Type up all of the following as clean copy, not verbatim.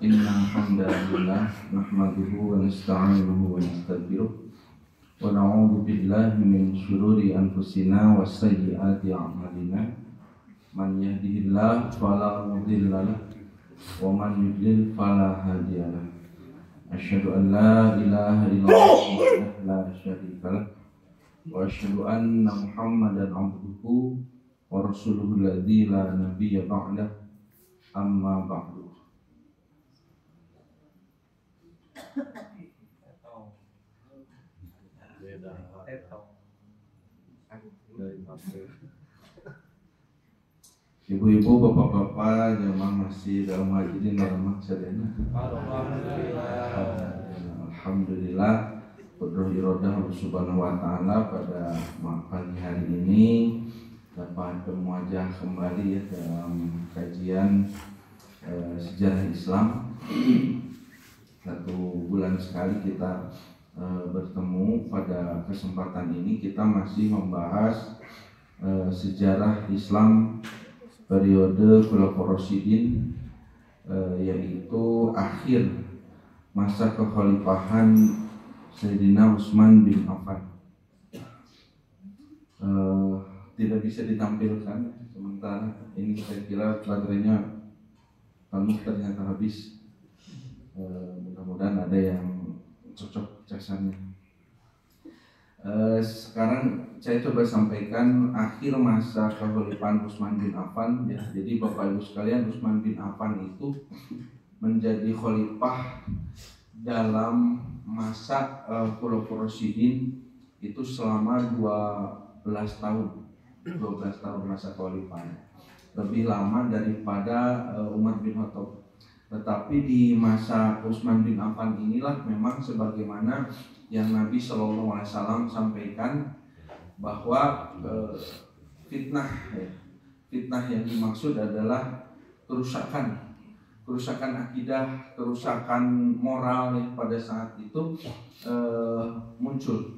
Innal hamdalillah nahmaduhu wa nasta'inuhu wa nastaghfiruh wa na'udzu billahi min syururi anfusina wa sayyiati a'malina. Man yahdihillahu fala mudilla lahu wa man yudlil fala hadiya lahu. Asyhadu an la ilaha illallah wahdahu la syarika lahu wa asyhadu anna Muhammadan abduhu wa rasuluhu alladzi la nabiyya ba'dahu. Amma ba'du. Ibu-ibu, bapak-bapak, jamaah masih dalam hadirin dalam maksudnya. Alhamdulillah, qudroh irodah Allah Subhanahu wa taala pada pagi hari ini dapat bermuajah kembali ya dalam kajian sejarah Islam. 1 bulan sekali kita bertemu. Pada kesempatan ini kita masih membahas sejarah Islam periode Khulafaur Rasyidin, yaitu akhir masa kekhalifahan Sayyidina Utsman bin Affan. Tidak bisa ditampilkan sementara ini, saya kira baterainya penuh ternyata habis. Mudah-mudahan ada yang cocok casannya. Sekarang saya coba sampaikan akhir masa kekhalifahan Utsman bin Affan ya. Jadi Bapak Ibu sekalian, Utsman bin Affan itu menjadi khalifah dalam masa Khulafaur Rasyidin itu selama 12 tahun masa khalifahnya. Lebih lama daripada Umar bin Khattab. Tetapi di masa Utsman bin Affan inilah memang sebagaimana yang Nabi Shallallahu Alaihi Wasallam sampaikan bahwa fitnah yang dimaksud adalah kerusakan akidah, kerusakan moral yang pada saat itu muncul.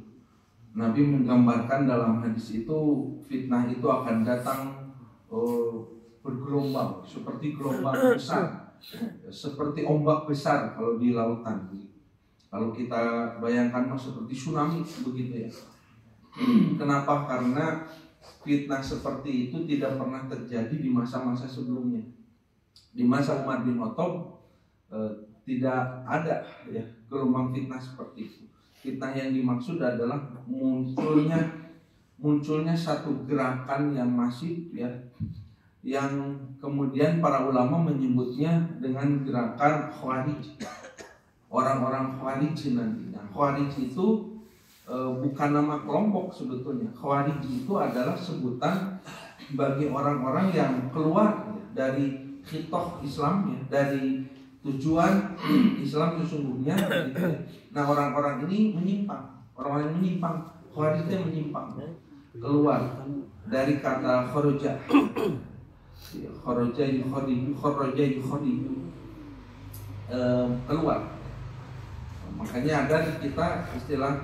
Nabi menggambarkan dalam hadis itu fitnah itu akan datang bergelombang seperti gelombang besar, seperti ombak besar kalau di lautan. Kalau kita bayangkan seperti tsunami begitu ya. Kenapa? Karena fitnah seperti itu tidak pernah terjadi di masa-masa sebelumnya. Di masa Umar bin Khattab tidak ada ya gelombang fitnah seperti itu. Fitnah yang dimaksud adalah munculnya satu gerakan yang masif ya, yang kemudian para ulama menyebutnya dengan gerakan Khawarij. Orang-orang Khawarij nantinya. Khawarij itu bukan nama kelompok sebetulnya. Khawarij itu adalah sebutan bagi orang-orang yang keluar dari khitoh Islam ya, dari tujuan Islam sesungguhnya. Nah, orang-orang ini menyimpang. Orang-orang yang menyimpang, Khawarij itu menyimpang, keluar dari kata kharaja. Kharaja keluar. Makanya ada kita istilah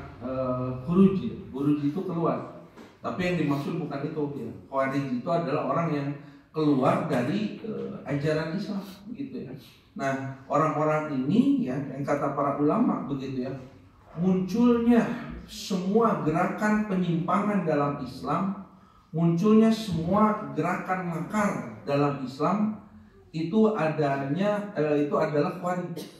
khuruj itu keluar. Tapi yang dimaksud bukan itu ya. Khawarij itu adalah orang yang keluar dari ajaran Islam begitu ya. Nah, orang-orang ini ya, yang kata para ulama begitu ya, munculnya semua gerakan penyimpangan dalam Islam, munculnya semua gerakan makar dalam Islam itu adalah Khawarij.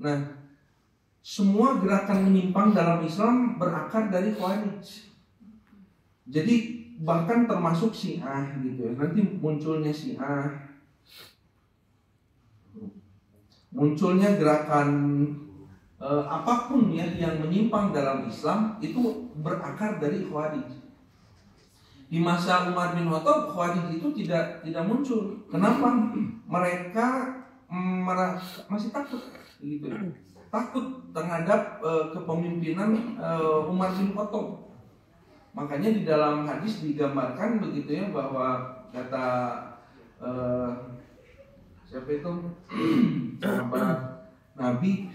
Nah, semua gerakan menyimpang dalam Islam berakar dari Khawarij. Jadi bahkan termasuk Syiah gitu ya. Nanti munculnya Syiah, munculnya gerakan apapun ya yang menyimpang dalam Islam itu berakar dari Khawarij. Di masa Umar bin Khattab Khawarij itu tidak muncul. Kenapa? Mereka masih takut gitu, takut terhadap kepemimpinan Umar bin Khattab. Makanya di dalam hadis digambarkan begitu ya, bahwa kata siapa itu sahabat Nabi,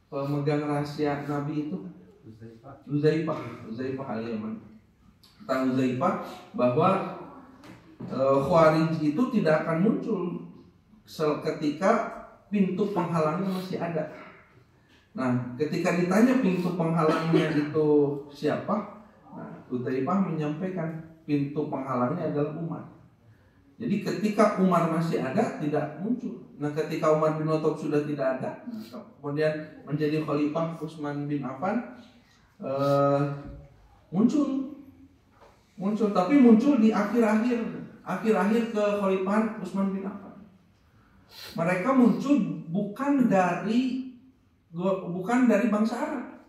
pemegang rahasia Nabi itu Uzaifah al-Yaman. Kata Uzaifah bahwa Khawarij itu tidak akan muncul ketika pintu penghalangnya masih ada. Nah, ketika ditanya pintu penghalangnya itu siapa, nah, Uzaifah menyampaikan pintu penghalangnya adalah Umar. Jadi ketika Umar masih ada, tidak muncul. Nah, ketika Umar bin Khattab sudah tidak ada, kemudian menjadi Khalifah Utsman bin Affan, muncul, tapi muncul di akhir-akhir kekhalifahan Utsman bin Affan. Mereka muncul bukan dari bangsa Arab,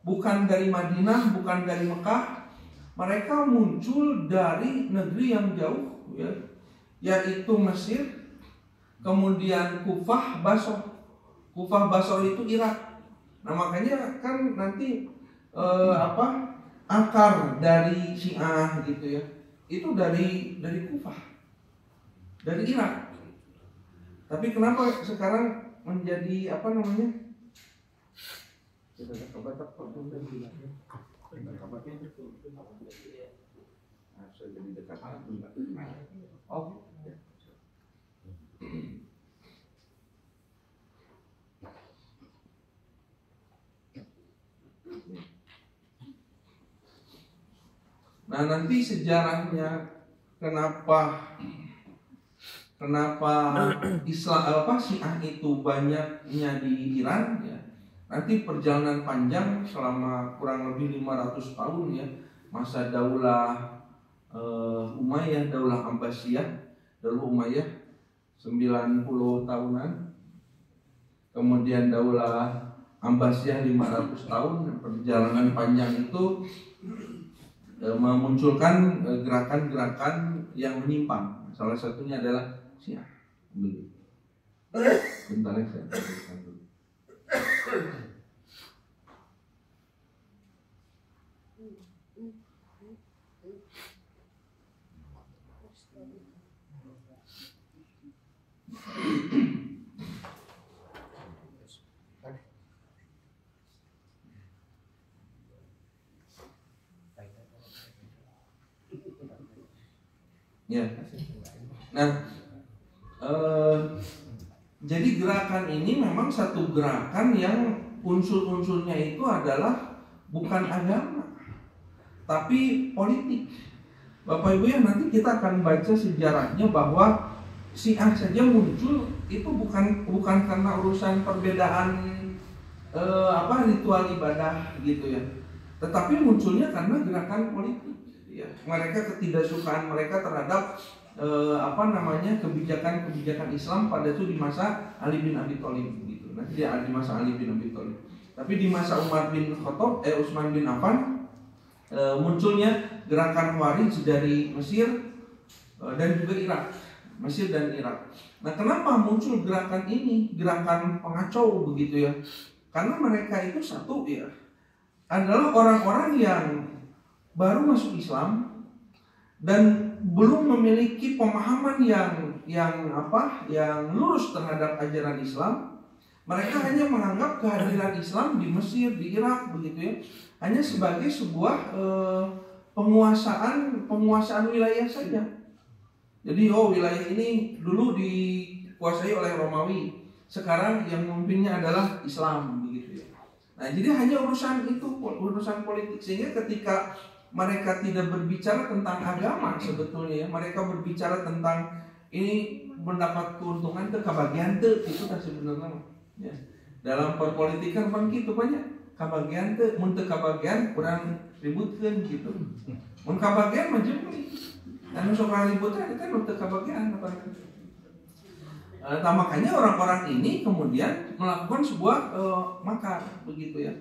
bukan dari Madinah, bukan dari Mekah. Mereka muncul dari negeri yang jauh, ya, yaitu Mesir, kemudian Kufah, Basra itu Irak. Nah, makanya kan nanti akar dari Syiah gitu ya, itu dari Kufah, dari Irak. Tapi kenapa sekarang menjadi Nah, nanti sejarahnya kenapa Islam Syiah itu banyaknya di Iran ya. Nanti perjalanan panjang selama kurang lebih 500 tahun ya, masa daulah Umayyah, daulah Abbasiyah, daulah Umayyah 90 tahunan. Kemudian daulah Abbasiyah 500 tahun. Perjalanan panjang itu memunculkan gerakan-gerakan yang menyimpang. Salah satunya adalah Syiah. Bentar ya, saya tuliskan dulu. Ya. Nah, jadi gerakan ini memang satu gerakan yang unsur-unsurnya itu adalah bukan agama, tapi politik. Bapak Ibu ya, nanti kita akan baca sejarahnya bahwa Syiah saja muncul itu bukan karena urusan perbedaan ritual ibadah gitu ya, tetapi munculnya karena gerakan politik. Ya, mereka ketidaksukaan mereka terhadap kebijakan Islam pada itu di masa Ali bin Abi Thalib gitu. Nanti di masa Ali bin Abi Thalib. Tapi di masa Umar bin Khattab, Utsman bin Affan, munculnya gerakan Khawarij dari Mesir dan juga Irak. Mesir dan Irak. Nah, kenapa muncul gerakan ini? Gerakan pengacau begitu ya. Karena mereka itu satu ya, adalah orang-orang yang baru masuk Islam dan belum memiliki pemahaman yang lurus terhadap ajaran Islam. Mereka hanya menganggap kehadiran Islam di Mesir, di Irak begitu ya, hanya sebagai sebuah penguasaan wilayah saja. Jadi wilayah ini dulu dikuasai oleh Romawi, sekarang yang memimpinnya adalah Islam begitu ya. Nah, jadi hanya urusan politik, sehingga ketika mereka tidak berbicara tentang agama sebetulnya ya, mereka berbicara tentang ini mendapat keuntungan ke kebagian itu sebenarnya ya. Dalam perpolitikan kan gitu banyak kebagian mun teu kabagian kurang ributkeun gitu. Mun kabagian mah jeung anu sok ributnya kita nu teu kabagian apa. Nah, makanya orang-orang ini kemudian melakukan sebuah makar begitu ya.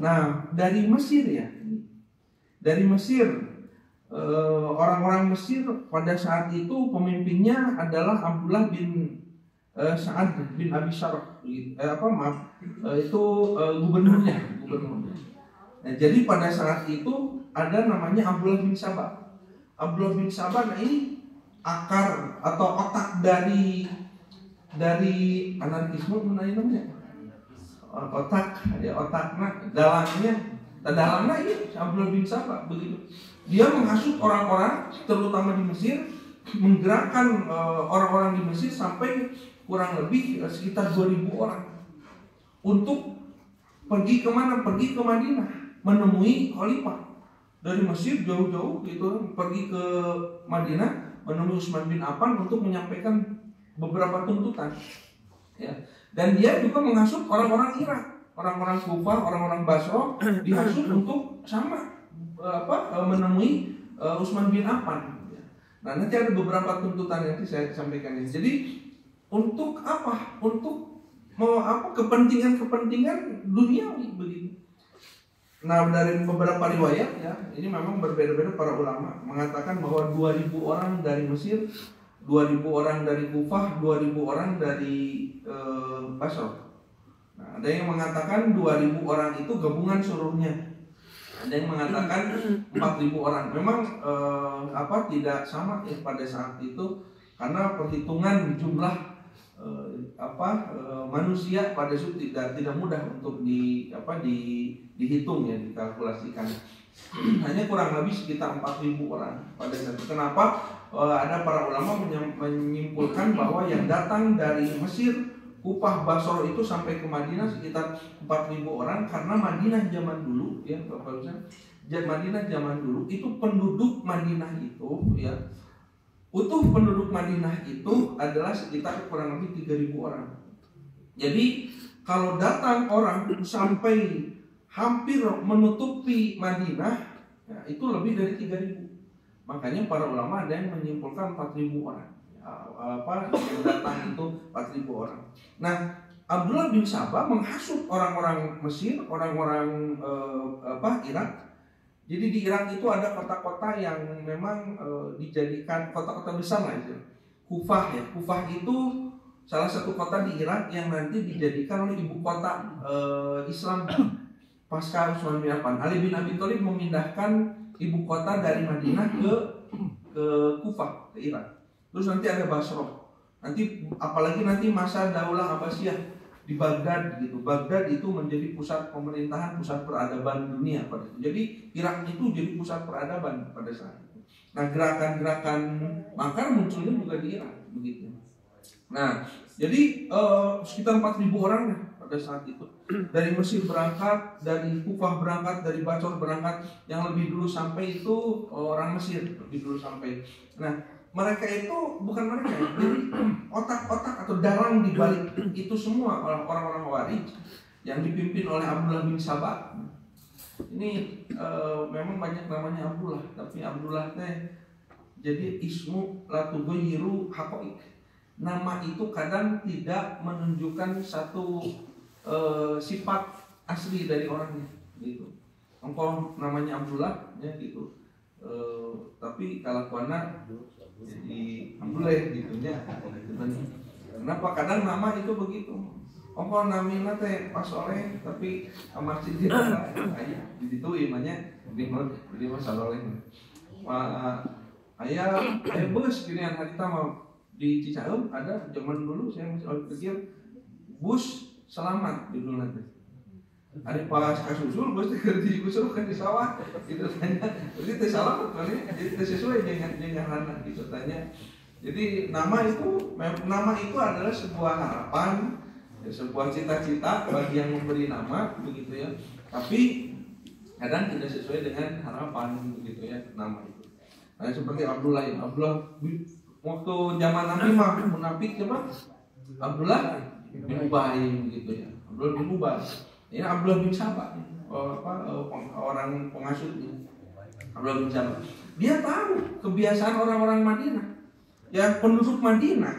Nah, dari Mesir ya. Dari Mesir, orang-orang Mesir pada saat itu pemimpinnya adalah Abdullah bin Sa'ad bin Abi Syarah, itu gubernurnya. Nah, jadi pada saat itu ada namanya Abdullah bin Sabah. Abdullah bin Sabah, nah ini akar atau otak dari anarkisme namanya. Otaknya Tadalana ini Abdullah bin Sabah begitu. Dia menghasut orang-orang terutama di Mesir, menggerakkan orang-orang di Mesir sampai kurang lebih sekitar 2.000 orang untuk pergi kemana? Pergi ke Madinah menemui khalifah. Dari Mesir jauh-jauh gitu pergi ke Madinah menemui Utsman bin Affan untuk menyampaikan beberapa tuntutan. Ya. Dan dia juga menghasut orang-orang Irak, orang-orang Kufah, orang-orang Basra dihasut untuk sama menemui Utsman bin Affan. Nah, nanti ada beberapa tuntutan yang saya sampaikan ini. Jadi untuk apa? Untuk kepentingan duniawi begitu. Nah, dari beberapa riwayat ya, ini memang berbeda-beda para ulama mengatakan bahwa 2.000 orang dari Mesir, 2.000 orang dari Kufah, 2.000 orang dari Basra. Nah, ada yang mengatakan 2.000 orang itu gabungan seluruhnya. Ada yang mengatakan 4.000 orang. Memang tidak sama ya pada saat itu karena perhitungan jumlah manusia pada itu tidak mudah untuk dihitung ya, dikalkulasikan. Hanya kurang lebih sekitar 4.000 orang pada saat itu. Kenapa ada para ulama menyimpulkan bahwa yang datang dari Mesir, Kufah, Basra itu sampai ke Madinah sekitar 4.000 orang karena Madinah zaman dulu ya Bapak Ibu, Madinah zaman dulu itu penduduk Madinah itu ya, utuh penduduk Madinah itu adalah sekitar kurang lebih 3.000 orang. Jadi kalau datang orang sampai hampir menutupi Madinah ya, itu lebih dari 3.000. Makanya para ulama ada yang menyimpulkan 4.000 orang. Yang datang itu 4.000 orang. Nah, Abdullah bin Sabah menghasut orang-orang Mesir, orang-orang Irak. Jadi di Irak itu ada kota-kota yang memang dijadikan kota-kota besar lah itu. Kufah ya. Kufah itu salah satu kota di Irak yang nanti dijadikan oleh ibu kota Islam pasca Utsman bin Affan. Ali bin Abi Thalib memindahkan ibu kota dari Madinah ke Kufah, ke Irak. Terus nanti ada Basra. Nanti apalagi nanti masa Daulah Abbasiyah di Baghdad gitu. Baghdad itu menjadi pusat pemerintahan, pusat peradaban dunia pada itu. Jadi Irak itu jadi pusat peradaban pada saat itu. Nah, gerakan-gerakan makar munculnya juga di Irak begitu. Nah, jadi sekitar 4.000 orang ya pada saat itu. Dari Mesir berangkat, dari Kufah berangkat, dari Basra berangkat. Yang lebih dulu sampai itu orang Mesir lebih dulu sampai. Nah, mereka itu bukan mereka ya, jadi otak-otak atau dalang di balik itu semua orang-orang Khawarij yang dipimpin oleh Abdullah bin Sabah. Ini memang banyak namanya Abdullah, tapi Abdullah teh jadi ismu la tughayyiru haqaiq. Nama itu kadang tidak menunjukkan satu sifat asli dari orangnya gitu. Engkau namanya Abdullah ya gitu. Tapi kelakuannya jadi Abdullah gitu ya. Kenapa kadang nama itu begitu? Engkau namanya teh Pak Soleh tapi masih di ayah gitu imanya jadi Mas Soleh. Ayah bus ginian hari tama di Cicahem ada zaman dulu saya masih kecil bus selamat judul nanti. Ada pas kasusul bos kerja kusur kan di sawah gitu tanya. Jadi teh selamat kan jadi teh sesuai dengan anak gitu tanya. Jadi nama itu adalah sebuah harapan, ya, sebuah cita-cita bagi yang memberi nama begitu ya. Tapi kadang tidak sesuai dengan harapan begitu ya nama itu. Nah, seperti Abdullah waktu zaman Nabi mah munafik coba Abdullah bin Ubay gitu ya. Abdullah bin Ubay. Ini Abdullah bin Sabah, orang penghasutnya. Abdullah bin Sabah. Dia tahu kebiasaan orang-orang Madinah, ya penduduk Madinah.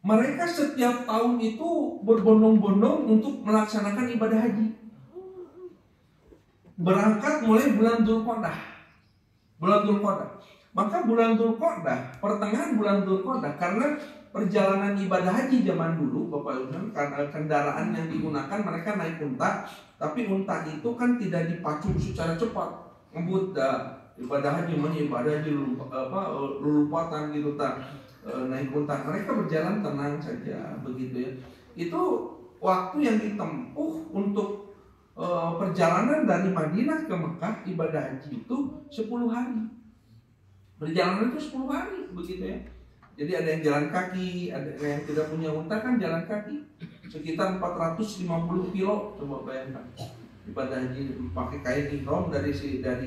Mereka setiap tahun itu berbondong-bondong untuk melaksanakan ibadah haji. Berangkat mulai bulan Dzulqa'dah. Maka bulan Dzulqa'dah, pertengahan bulan Dzulqa'dah, karena perjalanan ibadah haji zaman dulu Bapak Ibu, karena kendaraan yang digunakan mereka naik unta, tapi unta itu kan tidak dipacu secara cepat. Ngebut ibadah haji ibadah haji lulumpatan gitu naik unta. Mereka berjalan tenang saja begitu ya. Itu waktu yang ditempuh untuk perjalanan dari Madinah ke Mekah ibadah haji itu 10 hari. Perjalanan itu 10 hari begitu ya. Jadi ada yang jalan kaki, ada yang tidak punya unta kan jalan kaki sekitar 450 kilo, coba bayangkan. Ibadah haji pakai kain ihram dari sejak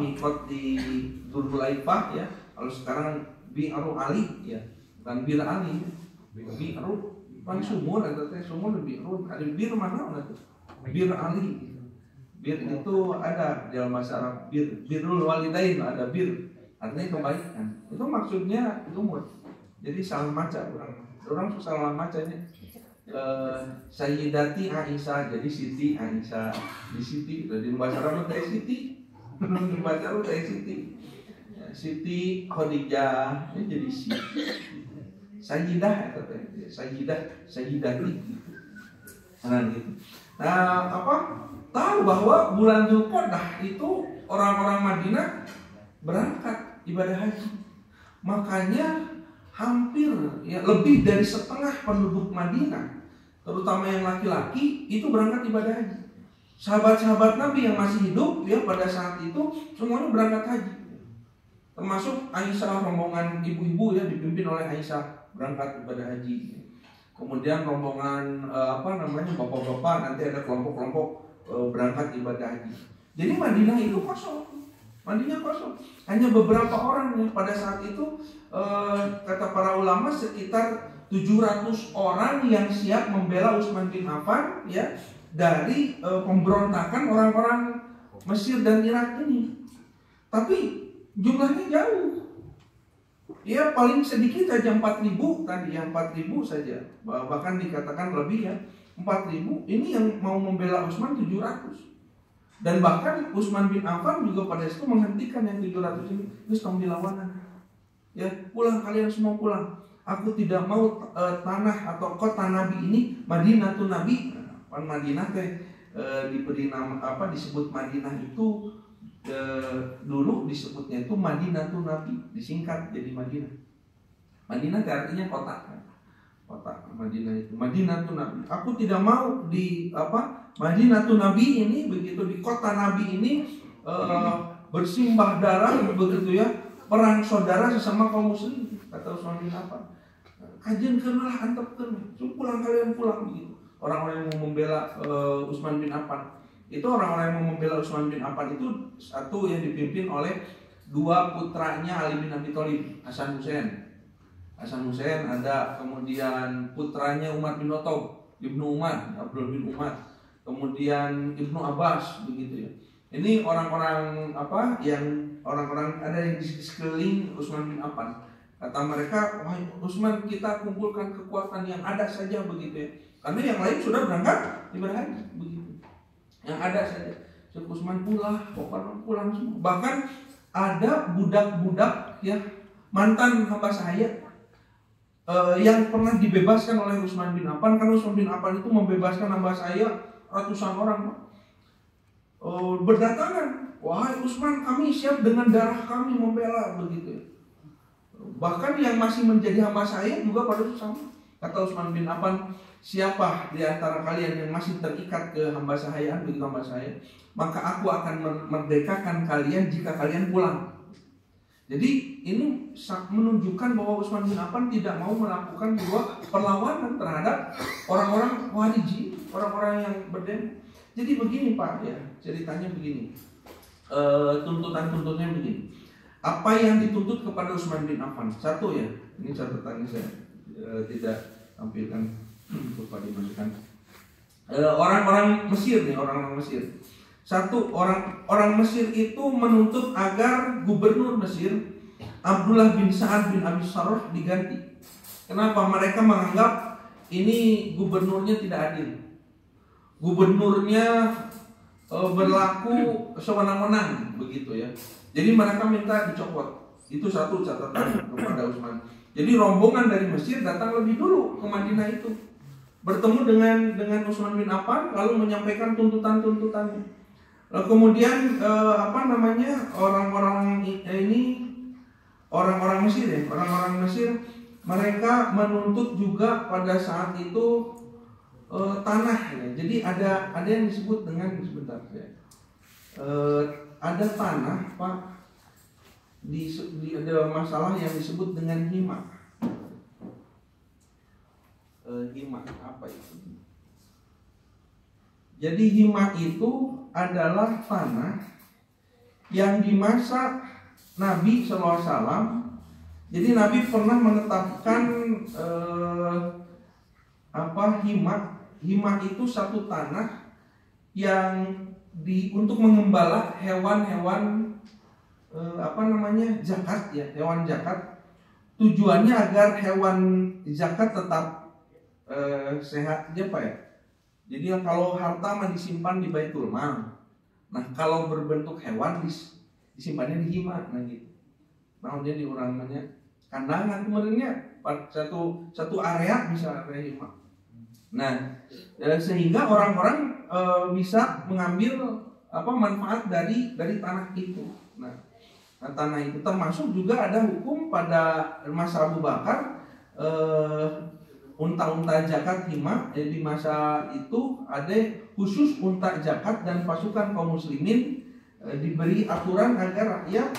mikot di Dzulhulaifah ya. Kalau sekarang Bi'ru Ali ya, bukan Bir Ali. Bi'ru kan sumur atau sumur Bi'ru, ada bir mana tuh? Bir Ali. Bir itu ada dalam bahasa Arab, birrul walidain, ada bir, artinya kebaikan. Itu maksudnya lumut. Jadi salah maca orang salah macanya. Sayyidati Aisyah, jadi Siti Aisyah, di Siti, jadi bahasa Arab itu Siti, bahasa Arab itu Siti, Siti Khadijah, jadi Siti, Sayyidah, Sayyidati, nah apa? Tahu bahwa bulan Dzulqa'dah itu orang-orang Madinah berangkat ibadah haji. Makanya hampir ya lebih dari setengah penduduk Madinah, terutama yang laki-laki, itu berangkat ibadah haji. Sahabat-sahabat Nabi yang masih hidup ya pada saat itu semuanya berangkat haji. Termasuk Aisyah, rombongan ibu-ibu ya dipimpin oleh Aisyah berangkat ibadah haji. Kemudian rombongan bapak-bapak, nanti ada kelompok-kelompok berangkat ibadah haji. Jadi Madinah itu kosong. Madinah kosong. Hanya beberapa orang yang pada saat itu kata para ulama sekitar 700 orang yang siap membela Utsman bin Affan ya dari pemberontakan orang-orang Mesir dan Irak ini. Tapi jumlahnya jauh. Ya paling sedikit saja 4.000 tadi, yang 4.000 saja. Bahkan dikatakan lebih ya. 4.000, ini yang mau membela Utsman 700. Dan bahkan Utsman bin Affan juga pada itu menghentikan yang 700 ini. Terus kamu dilawanan. Ya, pulang kalian semua pulang. Aku tidak mau tanah atau kota Nabi ini Madinah tuh Nabi. Madinah diberi nama disebut Madinah itu dulu disebutnya itu Madinah tuh Nabi, disingkat jadi Madinah. Madinah artinya kota. Kota Madinah itu Madinah tuh Nabi. Aku tidak mau di Madinah tuh Nabi ini begitu di kota Nabi ini bersimbah darah begitu ya, perang saudara sesama kaum muslim, kata Utsman bin Affan. Kajian kenalah antepkeun, pulang kalian pulang begitu. Orang-orang yang mau membela Utsman bin Affan. Itu orang-orang yang mau membela Utsman bin Affan itu satu yang dipimpin oleh dua putranya Ali bin Abi Thalib, Hasan Hussein ada, kemudian putranya Umar bin Khattab, Ibnu Umar, Abdul bin Umar, kemudian Ibnu Abbas begitu ya. Ini orang-orang yang orang-orang ada yang di sekeliling Utsman bin Affan. Kata mereka, wahai Utsman, kita kumpulkan kekuatan yang ada saja begitu ya. Karena yang lain sudah berangkat ibadah haji begitu. Yang ada saja. Utsman pulang semua. Bahkan ada budak-budak ya, mantan hamba sahaya yang pernah dibebaskan oleh Utsman bin Affan. Karena Utsman bin Affan itu membebaskan hamba sahaya ratusan orang berdatangan. Wahai Utsman, kami siap dengan darah kami membela begitu. Bahkan yang masih menjadi hamba sahaya juga pada itu sama. Kata Utsman bin Affan, siapa di antara kalian yang masih terikat ke hamba sahayaan begitu hamba sahaya, maka aku akan merdekakan kalian jika kalian pulang. Jadi ini menunjukkan bahwa Utsman bin Affan tidak mau melakukan dua perlawanan terhadap orang-orang Khawarij, orang-orang yang berdemo. Jadi begini Pak ya, ceritanya begini. Tuntutan-tuntutannya begini. Apa yang dituntut kepada Utsman bin Affan? Satu ya, ini catatannya saya tidak tampilkan lupa dimasukkan. Orang-orang Mesir nih, orang-orang Mesir. Satu, orang Mesir itu menuntut agar gubernur Mesir Abdullah bin Sa'ad bin Abi Sarrah diganti. Kenapa? Mereka menganggap ini gubernurnya tidak adil. Gubernurnya berlaku sewenang-wenang begitu ya. Jadi mereka minta dicopot. Itu satu catatan kepada Utsman. Jadi rombongan dari Mesir datang lebih dulu ke Madinah itu, bertemu dengan Utsman bin Affan lalu menyampaikan tuntutan-tuntutannya. Lalu kemudian orang-orang Mesir ya, orang-orang Mesir mereka menuntut juga pada saat itu tanah ya. Jadi ada yang disebut dengan sebentar ya. Ada tanah Pak ada masalah yang disebut dengan hima. Hima apa itu? Jadi hima itu adalah tanah yang di masa Nabi SAW. Jadi Nabi pernah menetapkan hima. Hima itu satu tanah yang untuk mengembala hewan-hewan zakat ya, hewan zakat. Tujuannya agar hewan zakat tetap sehat aja Pak ya. Jadi kalau harta mah disimpan di Baitul Mal. Nah kalau berbentuk hewan disimpannya di hima, nah gitu. Nah jadi orang namanya kandangan kemudiannya satu area bisa area hima. Nah sehingga orang-orang bisa mengambil manfaat dari tanah itu. Nah tanah itu termasuk juga ada hukum pada masa Abu Bakar, unta-unta zakat hima. Di masa itu ada khusus unta zakat dan pasukan kaum muslimin diberi aturan agar rakyat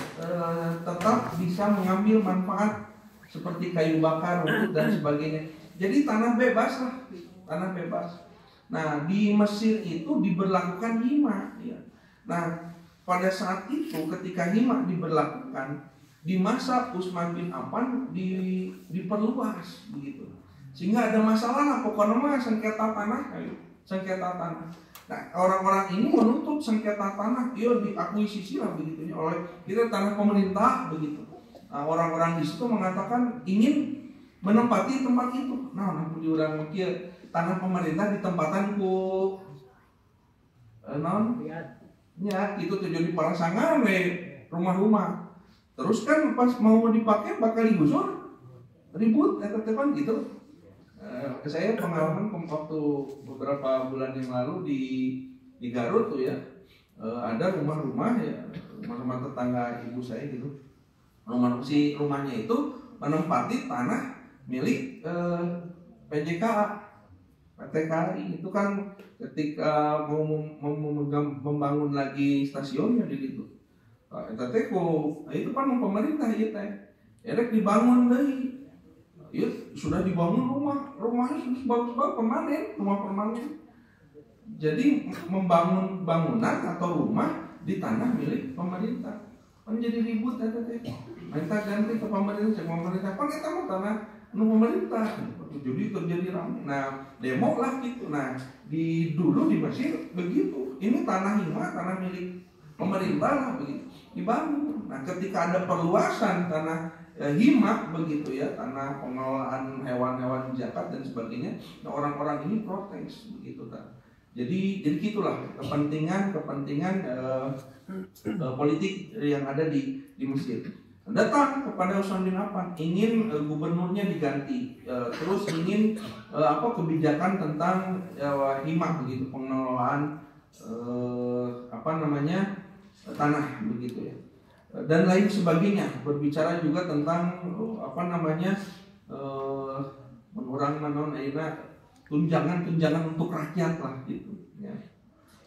tetap bisa mengambil manfaat seperti kayu bakar, rumput dan sebagainya. Jadi tanah bebas lah, tanah bebas. Nah di Mesir itu diberlakukan hima ya. Nah pada saat itu ketika hima diberlakukan di masa Utsman bin Affan diperluas begitu, sehingga ada masalah lah pokoknya mah sengketa tanah. Nah orang-orang ini menuntut sengketa tanah, diakuisisi lah begitu oleh kita tanah pemerintah begitu. Nah orang-orang di situ mengatakan ingin menempati tempat itu. Nah di orang mikir tanah pemerintah ditempatan ku ya itu terjadi parasangan rumah-rumah. Terus kan pas mau dipakai bakal digusur, ribut teman gitu. Saya pengalaman waktu beberapa bulan yang lalu di Garut tuh ya, ada rumah-rumah ya, rumah-rumah tetangga ibu saya gitu. Rumahnya itu menempati tanah milik PTKI itu kan ketika mau membangun lagi stasiunnya di situ. Itu kan pemerintah ya teh. Erek dibangun deui. Ya sudah dibangun rumahnya sudah bagus-bagus rumah permanen. Jadi membangun bangunan atau rumah di tanah milik pemerintah. Kan jadi ribut ya teh. Minta ganti ke pemerintah. Kan kita mau tanah pemerintah. Jadi terjadi ramai. Nah, demo lah gitu. Nah, dulu di Mesir begitu. Ini tanah hima, tanah milik pemerintah lah begitu. Dibangun. Nah, ketika ada perluasan tanah hima begitu ya, tanah pengelolaan hewan-hewan zakat dan sebagainya, nah, orang-orang ini protes begitu kan. Jadi gitulah kepentingan politik yang ada di Mesir. Datang kepada Utsman bin Affan ingin gubernurnya diganti, terus ingin kebijakan tentang himah begitu, pengelolaan tanah begitu ya, dan lain sebagainya. Berbicara juga tentang mengurangi tunjangan untuk rakyat lah gitu ya,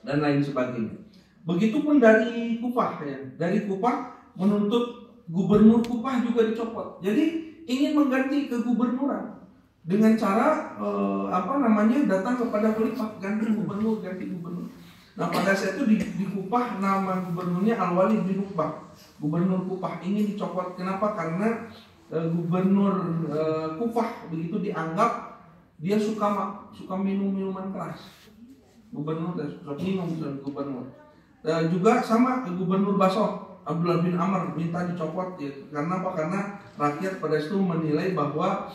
dan lain sebagainya. Begitupun dari Kufah ya, dari Kufah menuntut gubernur Kufah juga dicopot. Jadi ingin mengganti kegubernuran dengan cara datang kepada khalifah, ganti gubernur. Nah pada saat itu di Kufah nama gubernurnya Al-Walid bin Uqbah. Gubernur Kufah ini dicopot. Kenapa? Karena gubernur Kufah begitu dianggap dia suka minum minuman keras. Gubernur suka minum gubernur. Juga sama gubernur Basra Abdullah bin Amr minta dicopot ya. Karena apa? Karena rakyat pada itu menilai bahwa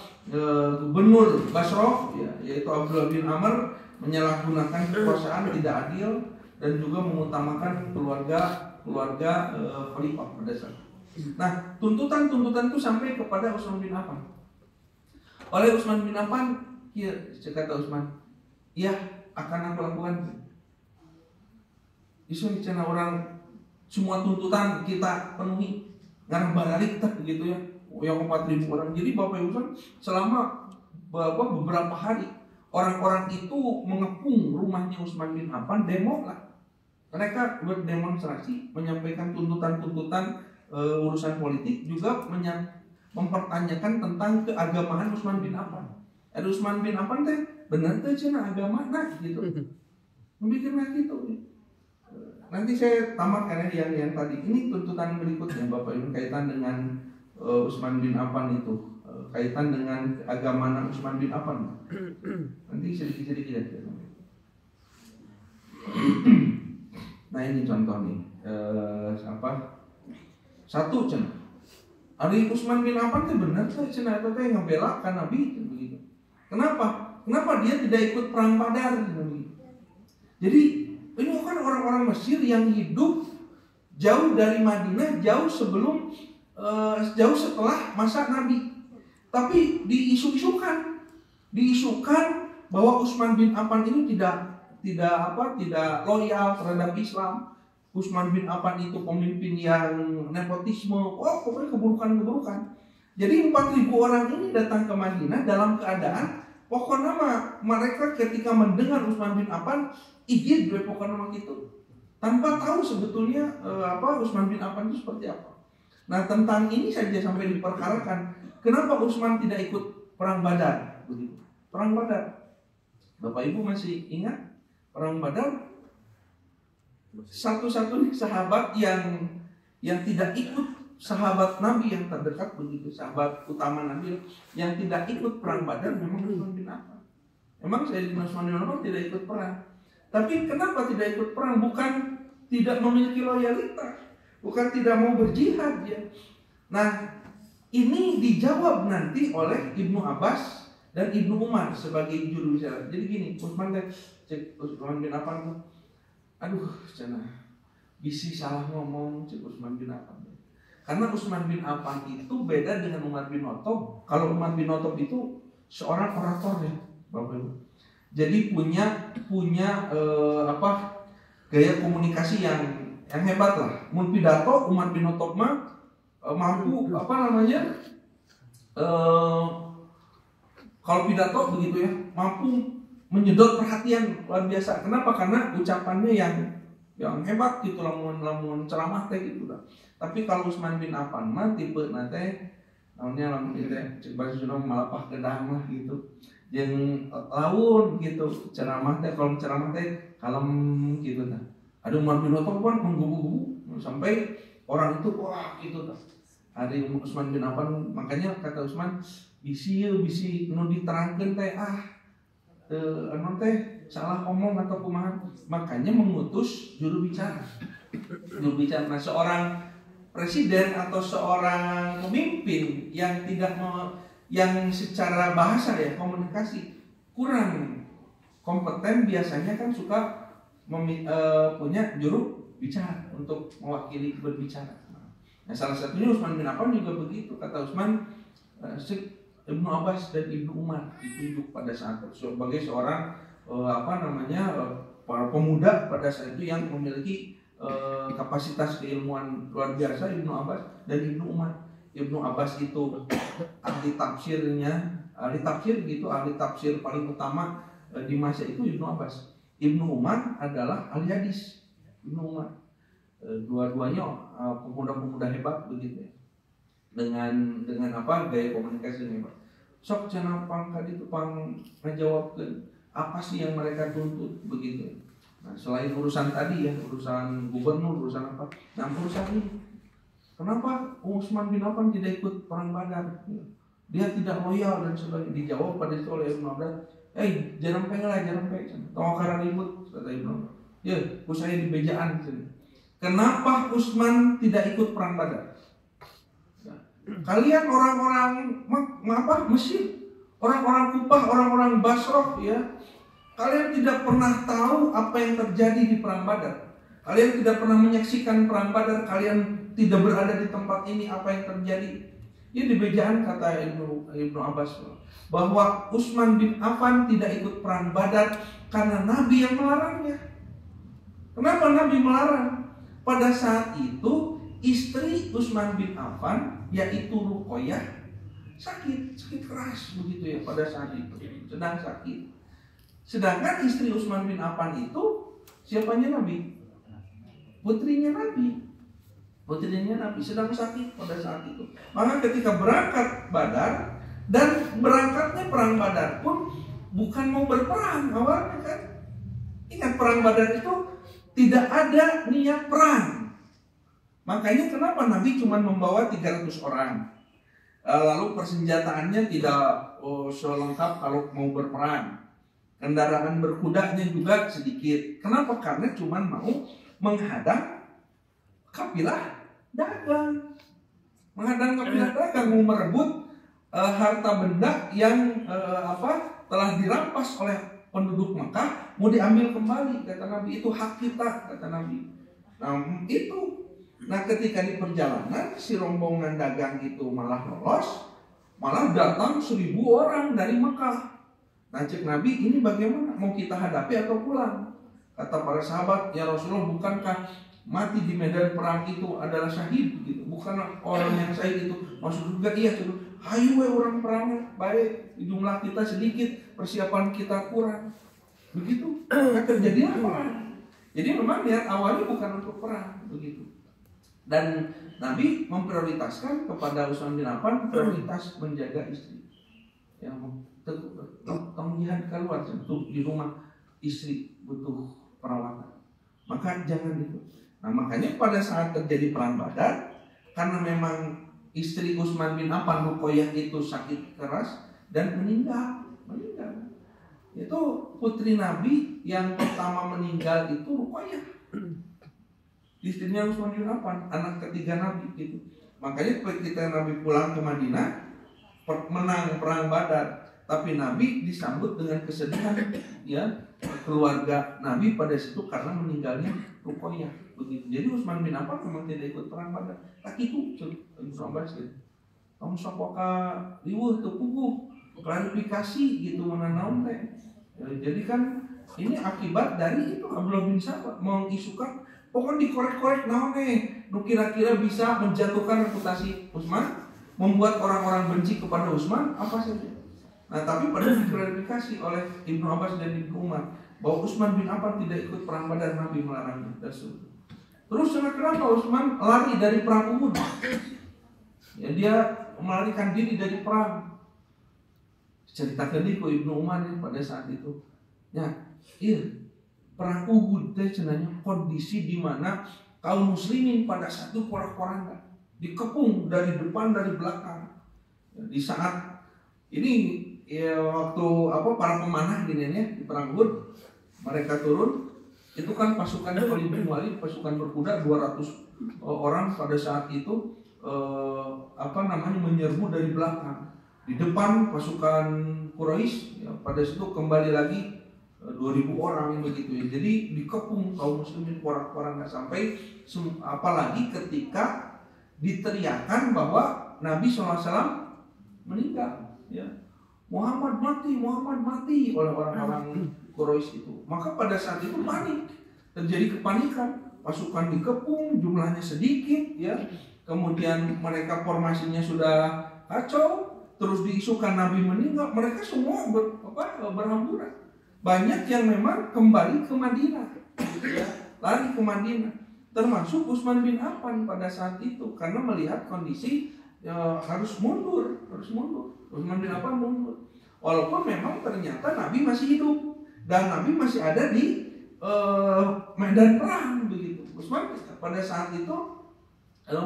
gubernur Basra ya, yaitu Abdullah bin Amr menyalahgunakan kekuasaan, tidak adil, dan juga mengutamakan keluarga khalifah pada saat. Nah, tuntutan itu sampai kepada Utsman bin Affan. Oleh Utsman bin Affan, ya, kata Utsman, ya akan aku lakukan. Isu cina orang semua tuntutan kita penuhi, ngarang balik tak begitu ya, yang 4.000 orang. Jadi Bapak Ibu selama beberapa hari orang-orang itu mengepung rumahnya Utsman bin Affan, demo lah. Mereka berdemonstrasi, menyampaikan tuntutan-tuntutan urusan politik, juga mempertanyakan tentang keagamaan Utsman bin Affan. Ada Utsman bin Affan teh benar teh cenah agama nah gitu. Memikirnya gitu. Nanti saya tamatkan yang tadi. Ini tuntutan berikutnya Bapak Ibu kaitan dengan Utsman bin Affan itu. Kaitan dengan keagamaan Utsman bin Affan. Nanti sedikit-sedikit aja. Nah ini contoh nih. Satu cenah. Ari Utsman bin Affan itu benar tuh cenah itu teh ngebelakan Nabi begitu. Kenapa? Kenapa dia tidak ikut perang Badar begitu. Jadi ini kan orang-orang Mesir yang hidup jauh dari Madinah, jauh setelah masa Nabi. Tapi diisukan bahwa Utsman bin Affan ini tidak loyal terhadap Islam. Utsman bin Affan itu pemimpin yang nepotisme, pokoknya keburukan-keburukan. Jadi 4.000 orang ini datang ke Madinah dalam keadaan pokoknya mereka ketika mendengar Utsman bin Affan igid pokoknya gitu, tanpa tahu sebetulnya Utsman bin Affan itu seperti apa. Nah tentang ini saja sampai diperkarakan. Kenapa Utsman tidak ikut perang Badar? Begitu. Perang Badar. Bapak Ibu masih ingat perang Badar? Satu-satunya sahabat yang tidak ikut, sahabat Nabi yang terdekat begitu, sahabat utama Nabi yang tidak ikut perang Badar memang Utsman bin Affan. Memang Sayyidina Utsman bin Affan tidak ikut perang. Tapi kenapa tidak ikut perang? Bukan tidak memiliki loyalitas, bukan tidak mau berjihad ya. Nah, ini dijawab nanti oleh Ibnu Abbas dan Ibnu Umar sebagai juru bicara. Jadi gini, Utsman bin Affan tuh, aduh, cenah bisi salah ngomong Utsman bin Affan. Karena Utsman bin Affan itu beda dengan Umar bin Khattab. Kalau Umar bin Khattab itu seorang orator ya, Bapak Ibu. Jadi punya gaya komunikasi yang hebat lah. Mun pidato Umar bin Khattab mah mampu kalau pidato begitu ya, mampu menyedot perhatian luar biasa. Kenapa? Karena ucapannya yang hebat gitu, lamun ceramah teh gitu lah. Tapi kalau Utsman bin Affan mah tipe nate namanya lamun teh bahasa Sunda malapah gedang lah gitu. Jeung laun gitu ceramah teh, kalau ceramah teh kalem gitu tah. Ada Umar bin Khattab kan menggubu-gubu sampai orang itu wah gitu tah. Ada Utsman bin Affan, makanya kata Utsman bisi nu diterangkeun teh teh salah ngomong atau kumaha, makanya mengutus juru bicara. Nah, seorang presiden atau seorang pemimpin yang yang secara bahasa ya komunikasi kurang kompeten biasanya kan suka punya juru bicara untuk mewakili berbicara. Nah, salah satunya Utsman bin Affan juga begitu. Kata Utsman, Ibnu Abbas dan Ibnu Umar ditunjuk pada saat itu sebagai seorang para pemuda pada saat itu yang memiliki kapasitas keilmuan luar biasa. Ibnu Abbas dan Ibnu Umar. Ibnu Abbas itu ahli tafsir paling utama di masa itu Ibnu Abbas. Ibnu Umar adalah ahli hadis. Ibnu Umar dua-duanya pemuda-pemuda hebat begitu ya. Dengan gaya komunikasi yang hebat. Sok cenah pangkat itu ngajawabkeun apa sih yang mereka tuntut begitu. Nah, selain urusan tadi ya, urusan gubernur, urusan apa? Nah, urusan ini. Kenapa Utsman bin Affan tidak ikut perang Badar? Dia tidak loyal dan sebagainya. Dijawab pada itu oleh Ibnu Abbas, jangan pengen. Tong karang ribut kata Ibnu Abbas. Ya, saya di bejaan sini. Kenapa Utsman tidak ikut perang Badar? Kalian orang-orang Mesir, orang-orang Kufah, orang-orang Basrah ya, kalian tidak pernah tahu apa yang terjadi di perang Badar. Kalian tidak pernah menyaksikan perang Badar, kalian tidak berada di tempat ini, apa yang terjadi? Ini di bejaan kata Ibnu Abbas bahwa Utsman bin Affan tidak ikut perang Badar karena Nabi yang melarangnya. Kenapa Nabi melarang? Pada saat itu istri Utsman bin Affan yaitu Ruqayyah sakit keras begitu ya pada saat itu, sedang sakit. Sedangkan istri Utsman bin Affan itu siapanya Nabi? Putrinya Nabi. Putrinya Nabi sedang sakit pada saat itu. Maka ketika berangkat Badar, dan berangkatnya perang Badar pun bukan mau berperang awalnya kan. Ingat perang Badar itu tidak ada niat perang. Makanya kenapa Nabi cuma membawa 300 orang. Lalu persenjataannya tidak selengkap kalau mau berperang. Kendaraan berkudanya juga sedikit. Kenapa? Karena cuma mau menghadang kafilah dagang. Menghadang kafilah dagang, mau merebut harta benda yang telah dirampas oleh penduduk Mekah, mau diambil kembali. Kata Nabi, itu hak kita, kata Nabi. Nah itu. Nah ketika di perjalanan si rombongan dagang itu malah lolos, malah datang 1000 orang dari Mekah. Nah cek Nabi, ini bagaimana? Mau kita hadapi atau pulang? Kata para sahabat, ya Rasulullah, bukankah mati di medan perang itu adalah syahid gitu? Bukan orang yang syahid itu masuk surga? Iya, ayo orang perangnya baik, jumlah kita sedikit, persiapan kita kurang. Begitu, maka terjadilah perang. Jadi memang niat awalnya bukan untuk perang, begitu. Dan Nabi memprioritaskan kepada Utsman bin Affan prioritas menjaga istri. Yang tong jihad keluar tuh di rumah istri butuh perawatan. Maka jangan itu. Nah makanya pada saat terjadi perang Badar, karena memang istri Utsman bin Affan Ruqayyah itu sakit keras dan meninggal. Itu putri Nabi yang pertama meninggal itu Ruqayyah. Istrinya Utsman bin Affan, anak ketiga Nabi gitu. Makanya ketika Nabi pulang ke Madinah, menang perang Badar, tapi Nabi disambut dengan kesedihan, ya, keluarga Nabi pada situ karena meninggalnya Ruqayyah begitu. Jadi Utsman bin Affan memang tidak ikut perang Badar. Tak itu, Abbas gitu. Kamu sopoka liwuh teu puguh, klarifikasi gitu mana naon teh. Jadi kan ini akibat dari itu Abdullah bin Sabah mengisukan pokoknya dikorek-korek naon nu kira-kira bisa menjatuhkan reputasi Utsman, membuat orang-orang benci kepada Utsman apa saja. Nah, tapi pada diklarifikasi oleh Ibnu Abbas dan Ibnu Umar bahwa Utsman bin Affan tidak ikut perang Badar, Nabi melarangnya tersebut. Terus kenapa Utsman lari dari perang Uhud? Ya, dia melarikan diri dari perang. Ceritakan di Ibnu Umar pada saat itu. Ya, iya. Perang Uhud teh cenanya kondisi di mana kaum muslimin pada saat itu porak-poranda, dikepung dari depan dari belakang. Di saat ini ya, waktu para pemanah gini ya di perang Uhud mereka turun, itu kan pasukan Khalid bin Walid, pasukan berkuda 200 orang pada saat itu menyerbu dari belakang. Di depan pasukan Quraisy ya, pada situ kembali lagi 2000 orang begitu ya. Jadi dikepung kaum muslimin porak-poranda sampai apalagi ketika diteriakan bahwa Nabi SAW meninggal ya. Muhammad mati oleh orang-orang Quraisy itu. Maka pada saat itu panik. Terjadi kepanikan, pasukan dikepung, jumlahnya sedikit ya. Kemudian mereka formasinya sudah kacau, terus diisukan Nabi meninggal, mereka semua berhamburan. Banyak yang memang kembali ke Madinah, gitu ya, lari ke Madinah, termasuk Utsman bin Affan pada saat itu karena melihat kondisi harus mundur. Utsman bin Affan mundur, walaupun memang ternyata Nabi masih hidup dan Nabi masih ada di medan perang begitu. Utsman pada saat itu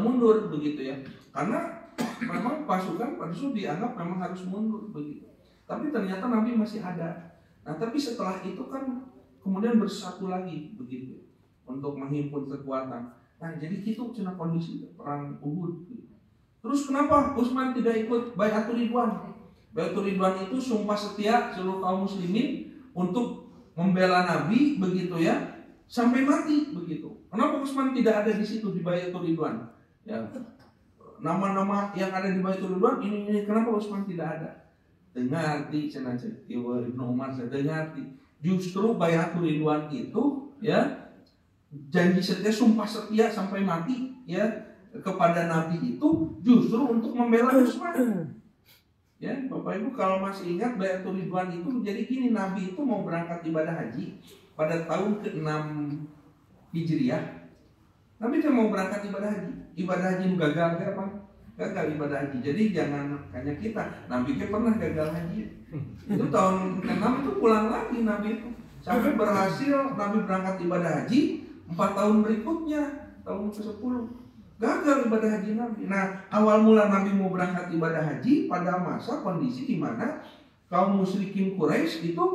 mundur begitu ya, karena memang pasukan pada saat itu dianggap memang harus mundur begitu. Tapi ternyata Nabi masih ada. Nah, tapi setelah itu kan kemudian bersatu lagi begitu untuk menghimpun kekuatan. Nah, jadi itu cina kondisi perang Uhud. Terus kenapa Utsman tidak ikut Bai'atul Ridwan? Bai'atul Ridwan itu sumpah setia seluruh kaum muslimin untuk membela Nabi begitu ya, sampai mati begitu. Kenapa Utsman tidak ada di situ di Bai'atul Ridwan? Ya. Nama-nama yang ada di Bai'atul Ridwan ini kenapa Utsman tidak ada? Dengarti cenah Ibnu Umar saya dengarti. Justru Bai'atul Ridwan itu ya janji setia, sumpah setia sampai mati ya kepada Nabi itu justru untuk membela Utsman. Ya, Bapak Ibu kalau masih ingat Bayatul Ridwan itu jadi gini, Nabi itu mau berangkat ibadah haji pada tahun ke-6 Hijriah. Nabi kan mau berangkat ibadah haji. Ibadah haji gagal ya apa? Gagal ibadah haji. Jadi jangan hanya kita, Nabi kan pernah gagal haji. Itu tahun ke-6 itu pulang lagi Nabi itu. Sampai berhasil Nabi berangkat ibadah haji 4 tahun berikutnya, tahun ke-10. Gagal ibadah haji Nabi. Nah, awal mula Nabi mau berangkat ibadah haji pada masa kondisi di mana kaum musyrikin Quraisy itu